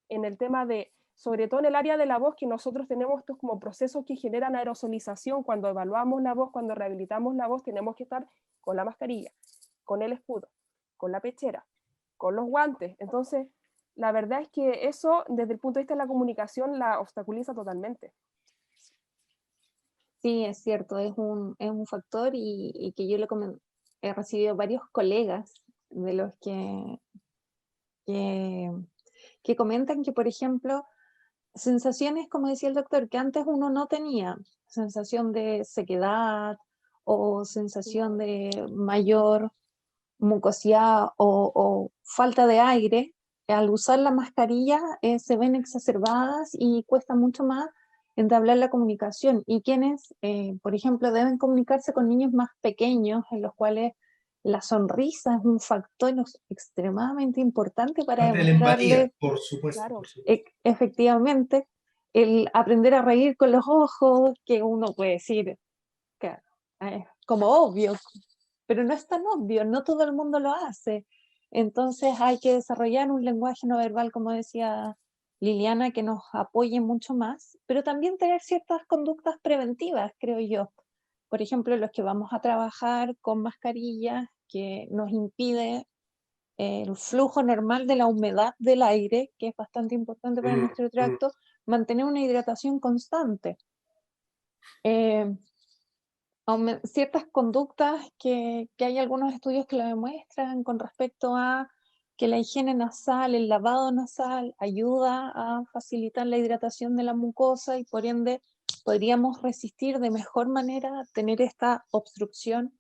el tema de, sobre todo en el área de la voz, que nosotros tenemos estos como procesos que generan aerosolización, cuando evaluamos la voz, cuando rehabilitamos la voz, tenemos que estar con la mascarilla, con el escudo, con la pechera, con los guantes. Entonces, la verdad es que eso, desde el punto de vista de la comunicación, la obstaculiza totalmente. Sí, es cierto, es un factor y que yo he recibido varios colegas de los que comentan que, por ejemplo, sensaciones, como decía el doctor, que antes uno no tenía, sensación de sequedad o sensación de mayor mucosidad o falta de aire, al usar la mascarilla se ven exacerbadas y cuesta mucho más entablar la comunicación. Y quienes, por ejemplo, deben comunicarse con niños más pequeños, en los cuales la sonrisa es un factor extremadamente importante para Parte de la empatía, demostrarle, por supuesto. Claro. Por supuesto. efectivamente, el aprender a reír con los ojos, que uno puede decir, claro, como obvio, pero no es tan obvio, no todo el mundo lo hace. Entonces hay que desarrollar un lenguaje no verbal, como decía Liliana, que nos apoye mucho más, pero también tener ciertas conductas preventivas, creo yo. Por ejemplo, los que vamos a trabajar con mascarillas, que nos impide el flujo normal de la humedad del aire, que es bastante importante para nuestro tracto, mantener una hidratación constante. Ciertas conductas que hay algunos estudios que lo demuestran con respecto a que la higiene nasal, el lavado nasal, ayuda a facilitar la hidratación de la mucosa y por ende podríamos resistir de mejor manera tener esta obstrucción.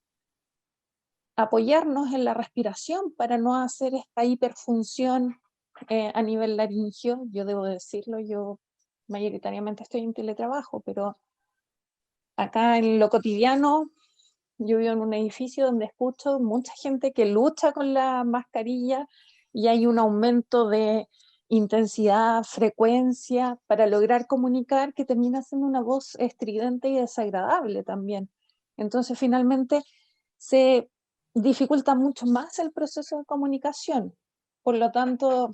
Apoyarnos en la respiración para no hacer esta hiperfunción a nivel laringio. Yo debo decirlo, yo mayoritariamente estoy en teletrabajo, pero acá en lo cotidiano, yo vivo en un edificio donde escucho mucha gente que lucha con la mascarilla y hay un aumento de intensidad, frecuencia para lograr comunicar que termina siendo una voz estridente y desagradable también. Entonces finalmente se dificulta mucho más el proceso de comunicación. Por lo tanto,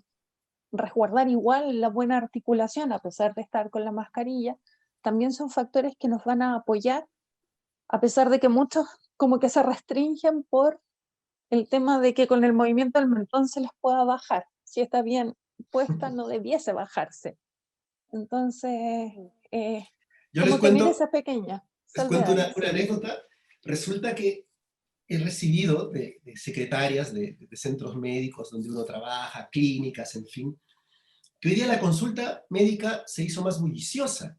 resguardar igual la buena articulación a pesar de estar con la mascarilla, también son factores que nos van a apoyar, a pesar de que muchos como que se restringen por el tema de que con el movimiento del mentón se les pueda bajar. Si está bien puesta, no debiese bajarse. Entonces, Yo como tener esa pequeña les cuento salvedad. una anécdota. Resulta que he recibido de secretarias de centros médicos donde uno trabaja, clínicas, en fin, que hoy día la consulta médica se hizo más bulliciosa.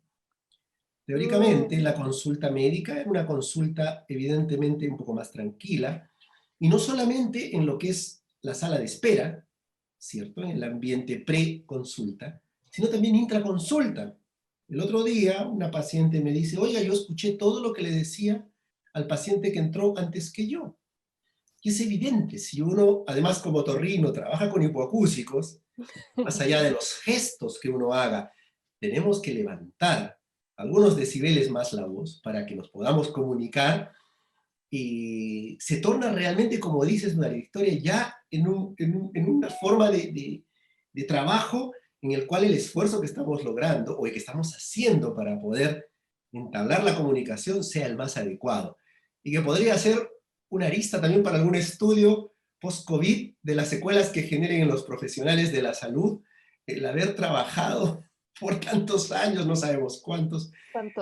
Teóricamente, la consulta médica es una consulta evidentemente un poco más tranquila, y no solamente en lo que es la sala de espera, ¿cierto? En el ambiente pre-consulta, sino también intraconsulta. El otro día una paciente me dice, oiga, yo escuché todo lo que le decía al paciente que entró antes que yo. Y es evidente, si uno, además como otorrino, trabaja con hipoacúsicos, más allá de los gestos que uno haga, tenemos que levantar algunos decibeles más la voz para que nos podamos comunicar, y se torna realmente, como dices, María Victoria, ya en una forma de trabajo en el cual el esfuerzo que estamos logrando o el que estamos haciendo para poder entablar la comunicación sea el más adecuado. Y que podría ser una arista también para algún estudio post-COVID de las secuelas que generen en los profesionales de la salud, el haber trabajado por tantos años, no sabemos cuántos,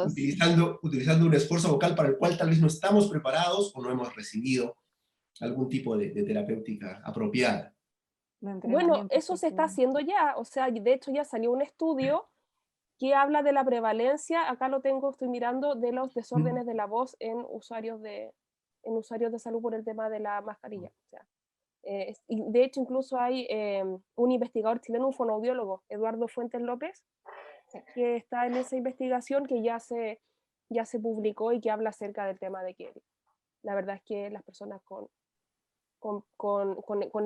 utilizando un esfuerzo vocal para el cual tal vez no estamos preparados o no hemos recibido algún tipo de terapéutica apropiada. Bueno, eso se está haciendo ya, o sea, de hecho ya salió un estudio que habla de la prevalencia, acá lo tengo, estoy mirando, de los desórdenes de la voz en usuarios de salud por el tema de la mascarilla. O sea, y de hecho incluso hay un investigador chileno, un fonoaudiólogo, Eduardo Fuentes López, que está en esa investigación que ya se publicó y que habla acerca del tema de que la verdad es que las personas con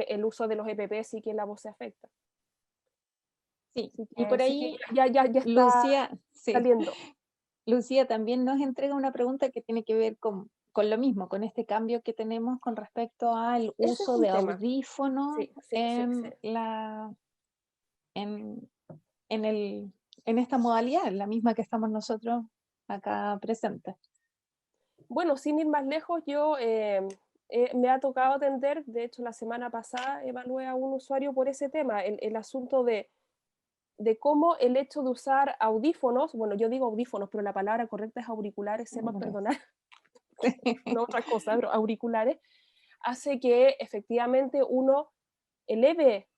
el uso de los EPP sí que la voz se afecta. Sí, y por ahí ya está Lucía, saliendo. Lucía también nos entrega una pregunta que tiene que ver con lo mismo, con este cambio que tenemos con respecto al uso de audífonos en esta modalidad, la misma que estamos nosotros acá presentes. Bueno, sin ir más lejos, yo me ha tocado atender, de hecho la semana pasada evalué a un usuario por ese tema, el asunto de cómo el hecho de usar audífonos, bueno, yo digo audífonos, pero la palabra correcta es auriculares, sepan perdonar, no otra cosa, pero auriculares, hace que efectivamente uno eleve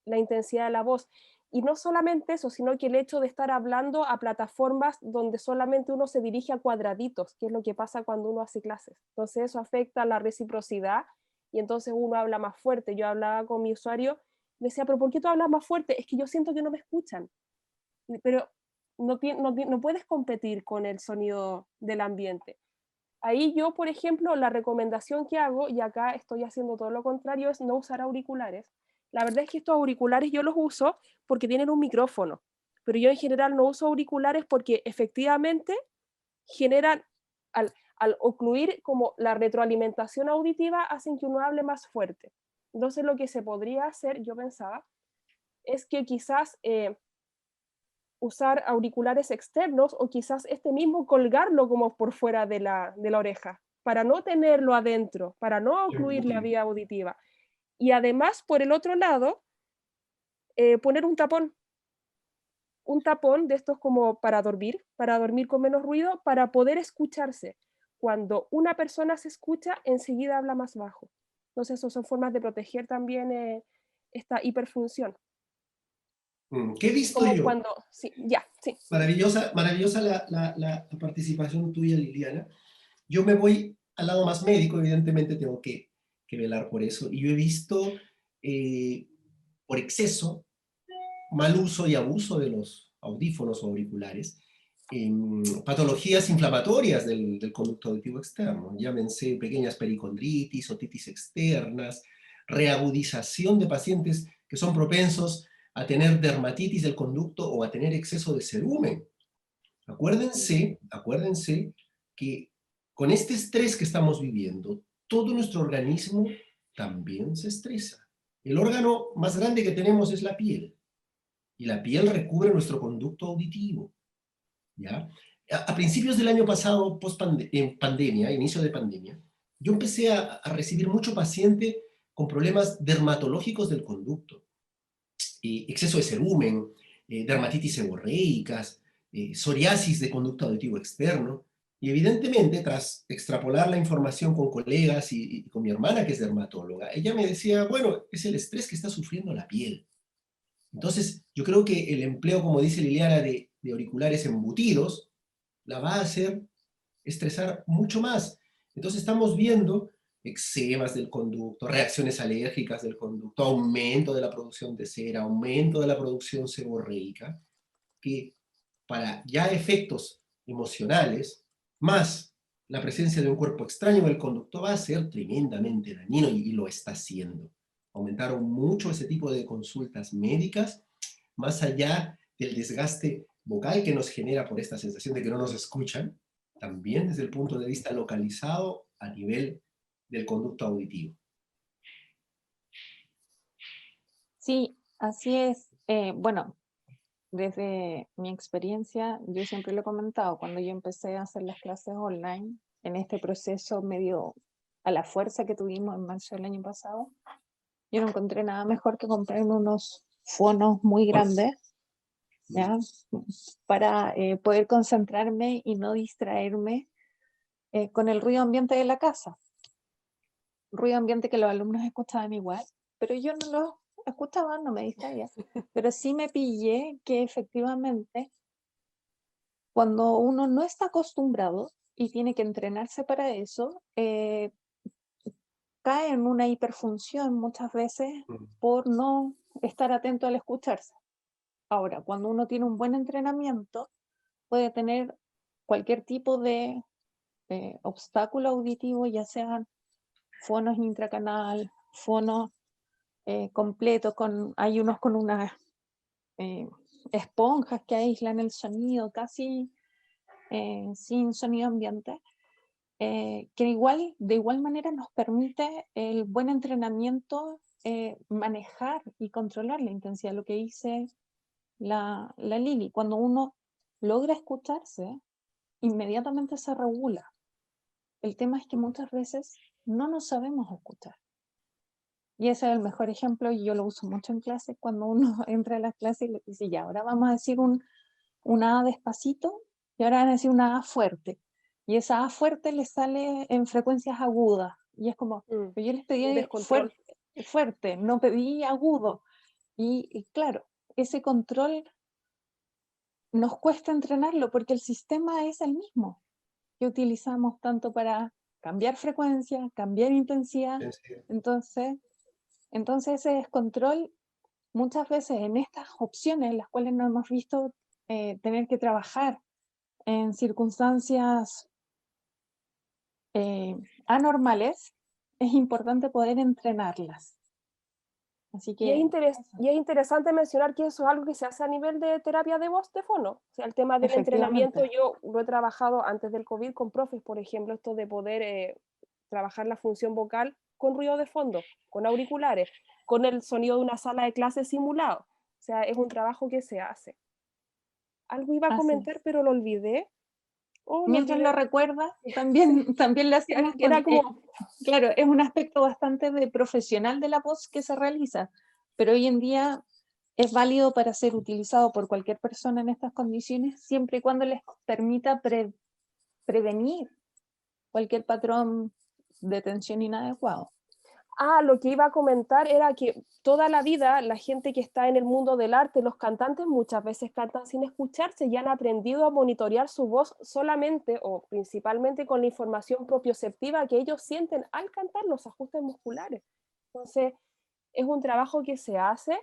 la intensidad de la voz. Y no solamente eso, sino que el hecho de estar hablando a plataformas donde solamente uno se dirige a cuadraditos, que es lo que pasa cuando uno hace clases. Entonces eso afecta la reciprocidad y entonces uno habla más fuerte. Yo hablaba con mi usuario, me decía, pero ¿por qué tú hablas más fuerte? Es que yo siento que no me escuchan. Pero no puedes competir con el sonido del ambiente. Ahí yo, por ejemplo, la recomendación que hago, y acá estoy haciendo todo lo contrario, es no usar auriculares. La verdad es que estos auriculares yo los uso porque tienen un micrófono, pero yo en general no uso auriculares porque efectivamente generan, al ocluir como la retroalimentación auditiva hacen que uno hable más fuerte. Entonces lo que se podría hacer, yo pensaba, es que quizás usar auriculares externos o quizás este mismo colgarlo como por fuera de la oreja, para no tenerlo adentro, para no ocluir la vía auditiva. Y además, por el otro lado, poner un tapón de estos como para dormir con menos ruido, para poder escucharse. Cuando una persona se escucha, enseguida habla más bajo. Entonces, eso son formas de proteger también esta hiperfunción. ¿Qué he visto Como yo? cuando, sí, ya, sí. Maravillosa, maravillosa la participación tuya, Liliana. Yo me voy al lado más médico, evidentemente tengo que velar por eso. Y yo he visto, por exceso, mal uso y abuso de los audífonos o auriculares, patologías inflamatorias del conducto auditivo externo, llámense pequeñas pericondritis, otitis externas, reagudización de pacientes que son propensos a tener dermatitis del conducto o a tener exceso de cerumen. Acuérdense que con este estrés que estamos viviendo, todo nuestro organismo también se estresa. El órgano más grande que tenemos es la piel, y la piel recubre nuestro conducto auditivo, ¿ya? A principios del año pasado, en pandemia, inicio de pandemia, yo empecé a recibir mucho paciente con problemas dermatológicos del conducto, exceso de cerumen, dermatitis seborreicas, psoriasis de conducto auditivo externo, y evidentemente, tras extrapolar la información con colegas y con mi hermana, que es dermatóloga, ella me decía, bueno, es el estrés que está sufriendo la piel. Entonces, yo creo que el empleo, como dice Liliana, de auriculares embutidos, la va a hacer estresar mucho más. Entonces estamos viendo eczemas del conducto, reacciones alérgicas del conducto, aumento de la producción de cera, aumento de la producción seborreica, que para ya efectos emocionales, más la presencia de un cuerpo extraño en el conducto, va a ser tremendamente dañino y lo está haciendo. Aumentaron mucho ese tipo de consultas médicas, más allá del desgaste vocal que nos genera por esta sensación de que no nos escuchan, también desde el punto de vista localizado a nivel del conducto auditivo. Sí, así es. Bueno, desde mi experiencia, yo siempre lo he comentado, cuando yo empecé a hacer las clases online, en este proceso medio a la fuerza que tuvimos en marzo del año pasado, yo no encontré nada mejor que comprarme unos fonos muy grandes, ¿ya? Para poder concentrarme y no distraerme con el ruido ambiente de la casa. Ruido ambiente que los alumnos escuchaban igual, pero yo no lo escuchaba, no me distraía. Pero sí me pillé que efectivamente cuando uno no está acostumbrado y tiene que entrenarse para eso, cae en una hiperfunción muchas veces por no estar atento al escucharse. Ahora, cuando uno tiene un buen entrenamiento, puede tener cualquier tipo de obstáculo auditivo, ya sean fonos intracanal, fonos completos, hay unos con unas esponjas que aíslan el sonido, casi sin sonido ambiente, que de igual manera nos permite el buen entrenamiento, manejar y controlar la intensidad, lo que dice la Lili. Cuando uno logra escucharse, inmediatamente se regula. El tema es que muchas veces no nos sabemos escuchar. Y ese es el mejor ejemplo, y yo lo uso mucho en clase, cuando uno entra a las clases y le dice, ya, ahora vamos a decir una A despacito, y ahora van a decir una A fuerte. Y esa A fuerte le sale en frecuencias agudas. Y es como, yo les pedí fuerte, no pedí agudo. Y claro, ese control nos cuesta entrenarlo porque el sistema es el mismo que utilizamos tanto para cambiar frecuencia, cambiar intensidad. Entonces ese descontrol, muchas veces en estas opciones, las cuales no hemos visto tener que trabajar en circunstancias anormales, es importante poder entrenarlas. Así Y es, que y es interesante mencionar que eso es algo que se hace a nivel de terapia de voz de fono. O sea, el tema del entrenamiento, efectivamente, yo lo he trabajado antes del COVID con profes, por ejemplo, esto de poder trabajar la función vocal con ruido de fondo, con auriculares, con el sonido de una sala de clase simulado. O sea, es un trabajo que se hace. Algo iba a así comentar, es. pero lo olvidé. Oh, lo Mientras lo olvidé. recuerdas, Sí, también le hacemos era como, claro, es un aspecto bastante de profesional de la voz que se realiza, pero hoy en día es válido para ser utilizado por cualquier persona en estas condiciones, siempre y cuando les permita prevenir cualquier patrón de tensión inadecuado. lo que iba a comentar era que toda la vida la gente que está en el mundo del arte, los cantantes muchas veces cantan sin escucharse y han aprendido a monitorear su voz solamente o principalmente con la información propioceptiva que ellos sienten al cantar, los ajustes musculares. Entonces, es un trabajo que se hace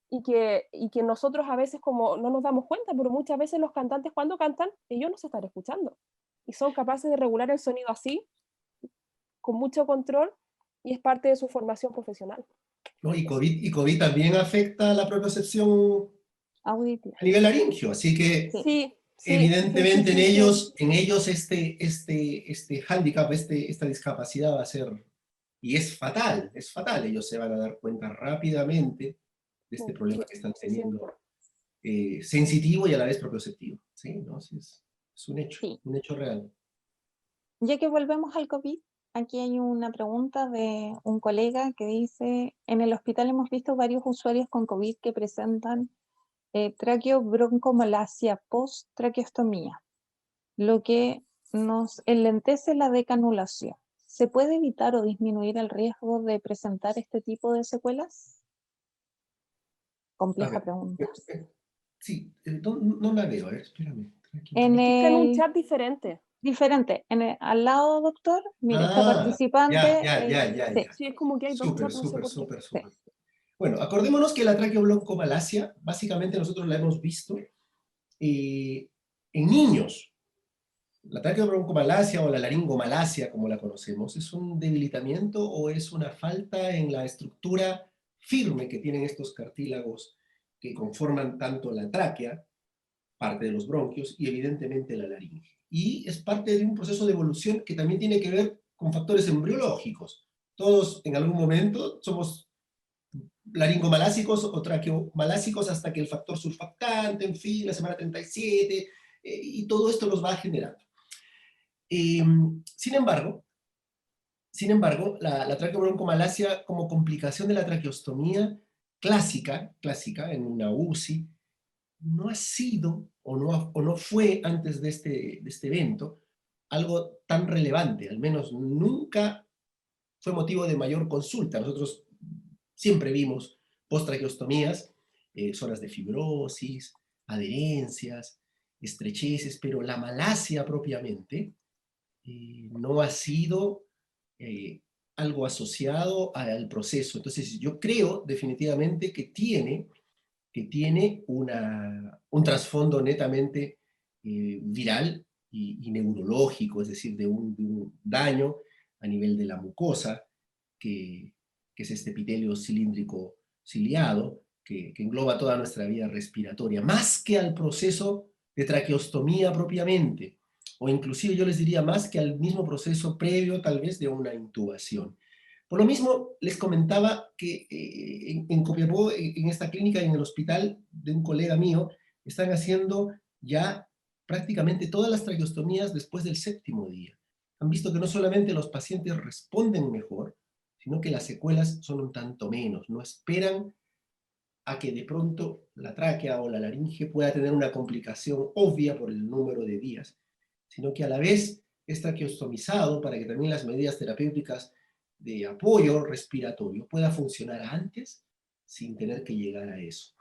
y que nosotros a veces como no nos damos cuenta, pero muchas veces los cantantes cuando cantan, ellos no se están escuchando y son capaces de regular el sonido así, con mucho control, y es parte de su formación profesional. ¿No? Y COVID también afecta la propiocepción Auditiva. a nivel laringio, así que Sí, Sí, sí, evidentemente sí. en ellos este hándicap, esta discapacidad va a ser, y es fatal, ellos se van a dar cuenta rápidamente de este problema que están Sí. teniendo, sensitivo y a la vez propioceptivo, ¿sí? ¿No? Sí, es sí. un hecho real. Ya que volvemos al COVID, aquí hay una pregunta de un colega que dice, en el hospital hemos visto varios usuarios con COVID que presentan traqueobroncomalacia post-traqueostomía, lo que nos enlentece la decanulación. ¿Se puede evitar o disminuir el riesgo de presentar este tipo de secuelas? A Compleja ver, pregunta. sí, no la veo, a ver, espérame. En Es que está en un el chat diferente. diferente, al lado, doctor, mire, esta Ya, participante, ya, ya, ya, sí, ya. Sí, es como que hay dos Súper, chats, no sé súper, por qué. súper, sí, súper. Bueno, acordémonos que la traqueobroncomalacia, básicamente nosotros la hemos visto en niños. La traqueobroncomalacia o la laringomalacia, como la conocemos, ¿es un debilitamiento o es una falta en la estructura firme que tienen estos cartílagos que conforman tanto la tráquea, parte de los bronquios, y evidentemente la laringe? Y es parte de un proceso de evolución que también tiene que ver con factores embriológicos. Todos en algún momento somos laringomalásicos o traqueomalásicos hasta que el factor surfactante, en fin, la semana 37, y todo esto los va generando. Sin embargo, la traqueobroncomalacia como complicación de la traqueostomía clásica en una UCI, no ha sido o no fue antes de este evento algo tan relevante, al menos nunca fue motivo de mayor consulta. Nosotros siempre vimos postraqueostomías, zonas de fibrosis, adherencias, estrecheces, pero la malacia propiamente no ha sido algo asociado al proceso. Entonces yo creo definitivamente que tiene un trasfondo netamente viral y neurológico, es decir, de un daño a nivel de la mucosa, que, que es este epitelio cilíndrico ciliado, que engloba toda nuestra vía respiratoria, más que al proceso de traqueostomía propiamente, o inclusive yo les diría más que al mismo proceso previo tal vez de una intubación. Por lo mismo, les comentaba que en Copiapó, en esta clínica, en el hospital de un colega mío, están haciendo ya prácticamente todas las traqueostomías después del 7º día. Han visto que no solamente los pacientes responden mejor, sino que las secuelas son un tanto menos. No esperan a que de pronto la tráquea o la laringe pueda tener una complicación obvia por el número de días, sino que a la vez es traqueostomizado para que también las medidas terapéuticas de apoyo respiratorio pueda funcionar antes sin tener que llegar a eso.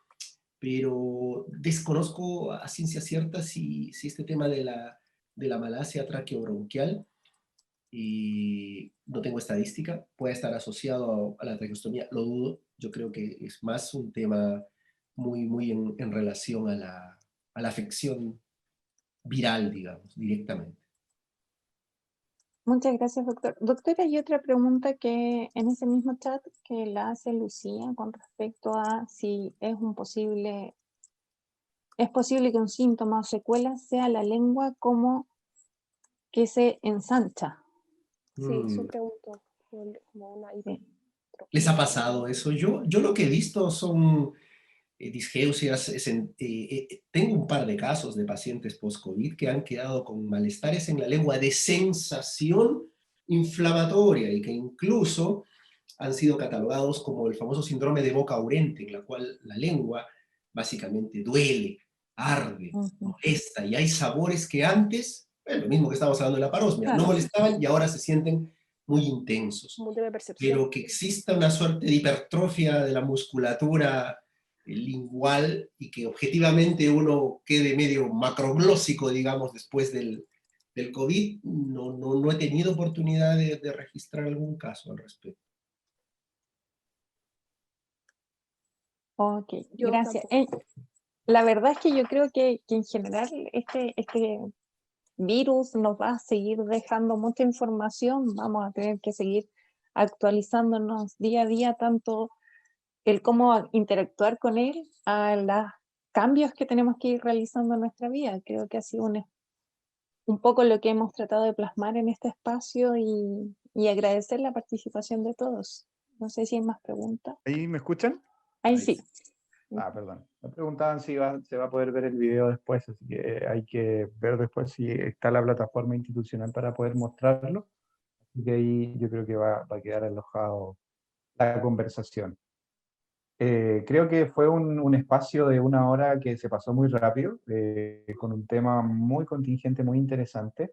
Pero desconozco a ciencia cierta si este tema de la malacia traqueobronquial, no tengo estadística, puede estar asociado a la traqueostomía, lo dudo. Yo creo que es más un tema muy en relación a la afección viral, digamos, directamente. Muchas gracias, doctor. Doctora, hay otra pregunta que en ese mismo chat que la hace Lucía con respecto a si es posible que un síntoma o secuela sea la lengua como que se ensancha. Sí, su Mm. pregunta. Como una Sí. ¿Les ha pasado eso? Yo lo que he visto son disgeusias. Tengo un par de casos de pacientes post-COVID que han quedado con malestares en la lengua de sensación inflamatoria y que incluso han sido catalogados como el famoso síndrome de boca urente, en la cual la lengua básicamente duele, arde, Ujú. molesta, y hay sabores que antes, lo mismo que estábamos hablando de la parosmia, no Claro. molestaban y ahora se sienten muy intensos. Como de percepción. Pero que exista una suerte de hipertrofia de la musculatura lingual y que objetivamente uno quede medio macroglósico, digamos, después del COVID, no he tenido oportunidad de registrar algún caso al respecto. Ok, Yo gracias. tampoco. La verdad es que yo creo que en general este virus nos va a seguir dejando mucha información, vamos a tener que seguir actualizándonos día a día, tanto el cómo interactuar con él, a los cambios que tenemos que ir realizando en nuestra vida. Creo que ha sido un poco lo que hemos tratado de plasmar en este espacio y agradecer la participación de todos. No sé si hay más preguntas. ¿Ahí me escuchan? Ahí Ahí sí. Ah, perdón. Me preguntaban si se va a poder ver el video después, así que hay que ver después si está la plataforma institucional para poder mostrarlo. Así que ahí yo creo que va a quedar alojado la conversación. Creo que fue un espacio de 1 hora que se pasó muy rápido, con un tema muy contingente, muy interesante.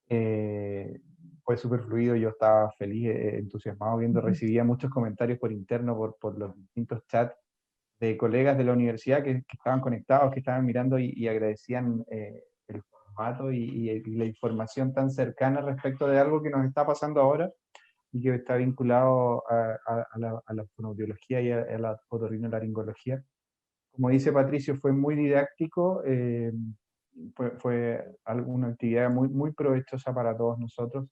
Eh, Fue súper fluido, yo estaba feliz, entusiasmado viendo, recibía muchos comentarios por interno, por los distintos chats de colegas de la universidad que estaban conectados, que estaban mirando y agradecían el formato y la información tan cercana respecto de algo que nos está pasando ahora y que está vinculado a la fonoaudiología y a la otorrinolaringología. Como dice Patricio, fue muy didáctico, fue una actividad muy, muy provechosa para todos nosotros,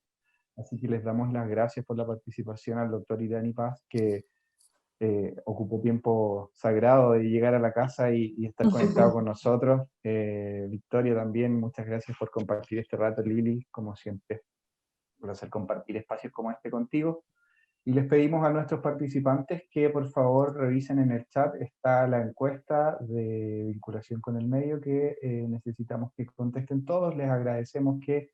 así que les damos las gracias por la participación al doctor Irani Paz, que ocupó tiempo sagrado de llegar a la casa y estar conectado con nosotros. Victoria también, muchas gracias por compartir este rato. Lili, como siempre, por hacer compartir espacios como este contigo. Y les pedimos a nuestros participantes que por favor revisen en el chat, está la encuesta de vinculación con el medio que necesitamos que contesten todos. Les agradecemos que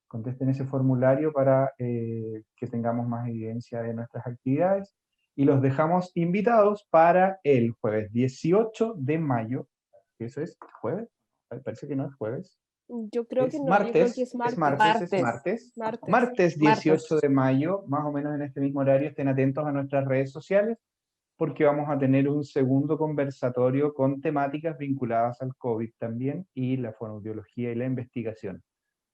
contesten ese formulario para que tengamos más evidencia de nuestras actividades. Y los dejamos invitados para el jueves 18 de mayo. ¿Eso es jueves? Parece que no es jueves. Yo creo que Es no, yo creo que martes, es martes. Martes. martes 18 Martes. de mayo, más o menos en este mismo horario. Estén atentos a nuestras redes sociales porque vamos a tener un segundo conversatorio con temáticas vinculadas al COVID también y la fonoaudiología y la investigación.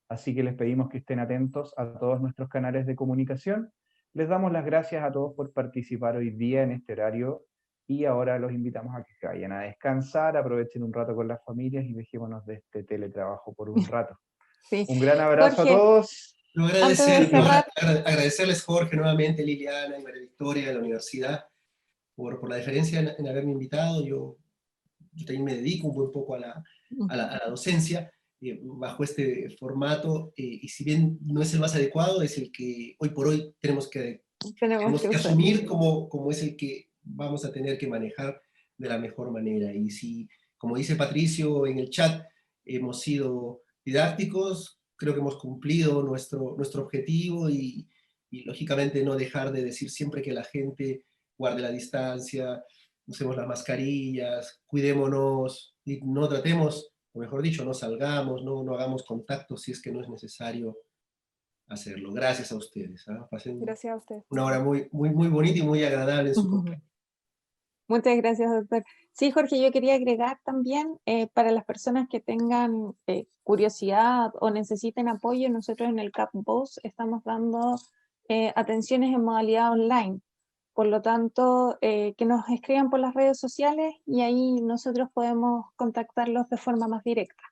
Así que les pedimos que estén atentos a todos nuestros canales de comunicación. Les damos las gracias a todos por participar hoy día en este horario y ahora los invitamos a que vayan a descansar, aprovechen un rato con las familias y dejémonos de este teletrabajo por un rato. Sí. Un gran abrazo a Jorge, todos. antes de cerrar, Agradecerles, Jorge, nuevamente, Liliana y María Victoria de la universidad, por la deferencia en haberme invitado. Yo también me dedico un poco a la docencia bajo este formato, y si bien no es el más adecuado, es el que hoy por hoy tenemos que usar. asumir como es el que vamos a tener que manejar de la mejor manera. Y si, como dice Patricio en el chat, hemos sido didácticos, creo que hemos cumplido nuestro objetivo y lógicamente no dejar de decir siempre que la gente guarde la distancia, usemos las mascarillas, cuidémonos y no tratemos, o mejor dicho, no salgamos, no hagamos contacto si es que no es necesario hacerlo. Gracias a ustedes. Pasen Gracias a usted. una hora muy, muy, muy bonita y muy agradable en su compañía. Muchas gracias, doctor. Sí, Jorge, yo quería agregar también, para las personas que tengan curiosidad o necesiten apoyo, nosotros en el CAPVOZ estamos dando atenciones en modalidad online. Por lo tanto, que nos escriban por las redes sociales y ahí nosotros podemos contactarlos de forma más directa.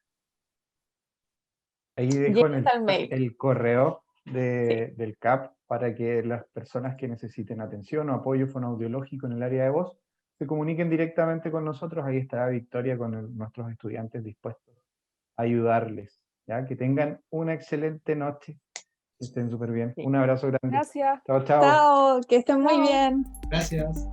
Ahí dejo en Llega el al chat mail. el correo del CAP para que las personas que necesiten atención o apoyo fonoaudiológico en el área de voz se comuniquen directamente con nosotros. Ahí estará Victoria con nuestros estudiantes dispuestos a ayudarles. ¿Ya? Que tengan una excelente noche, que estén súper bien. Sí. Un abrazo grande. Gracias. Chao, chao. Chao, que estén muy Chao. bien. Gracias.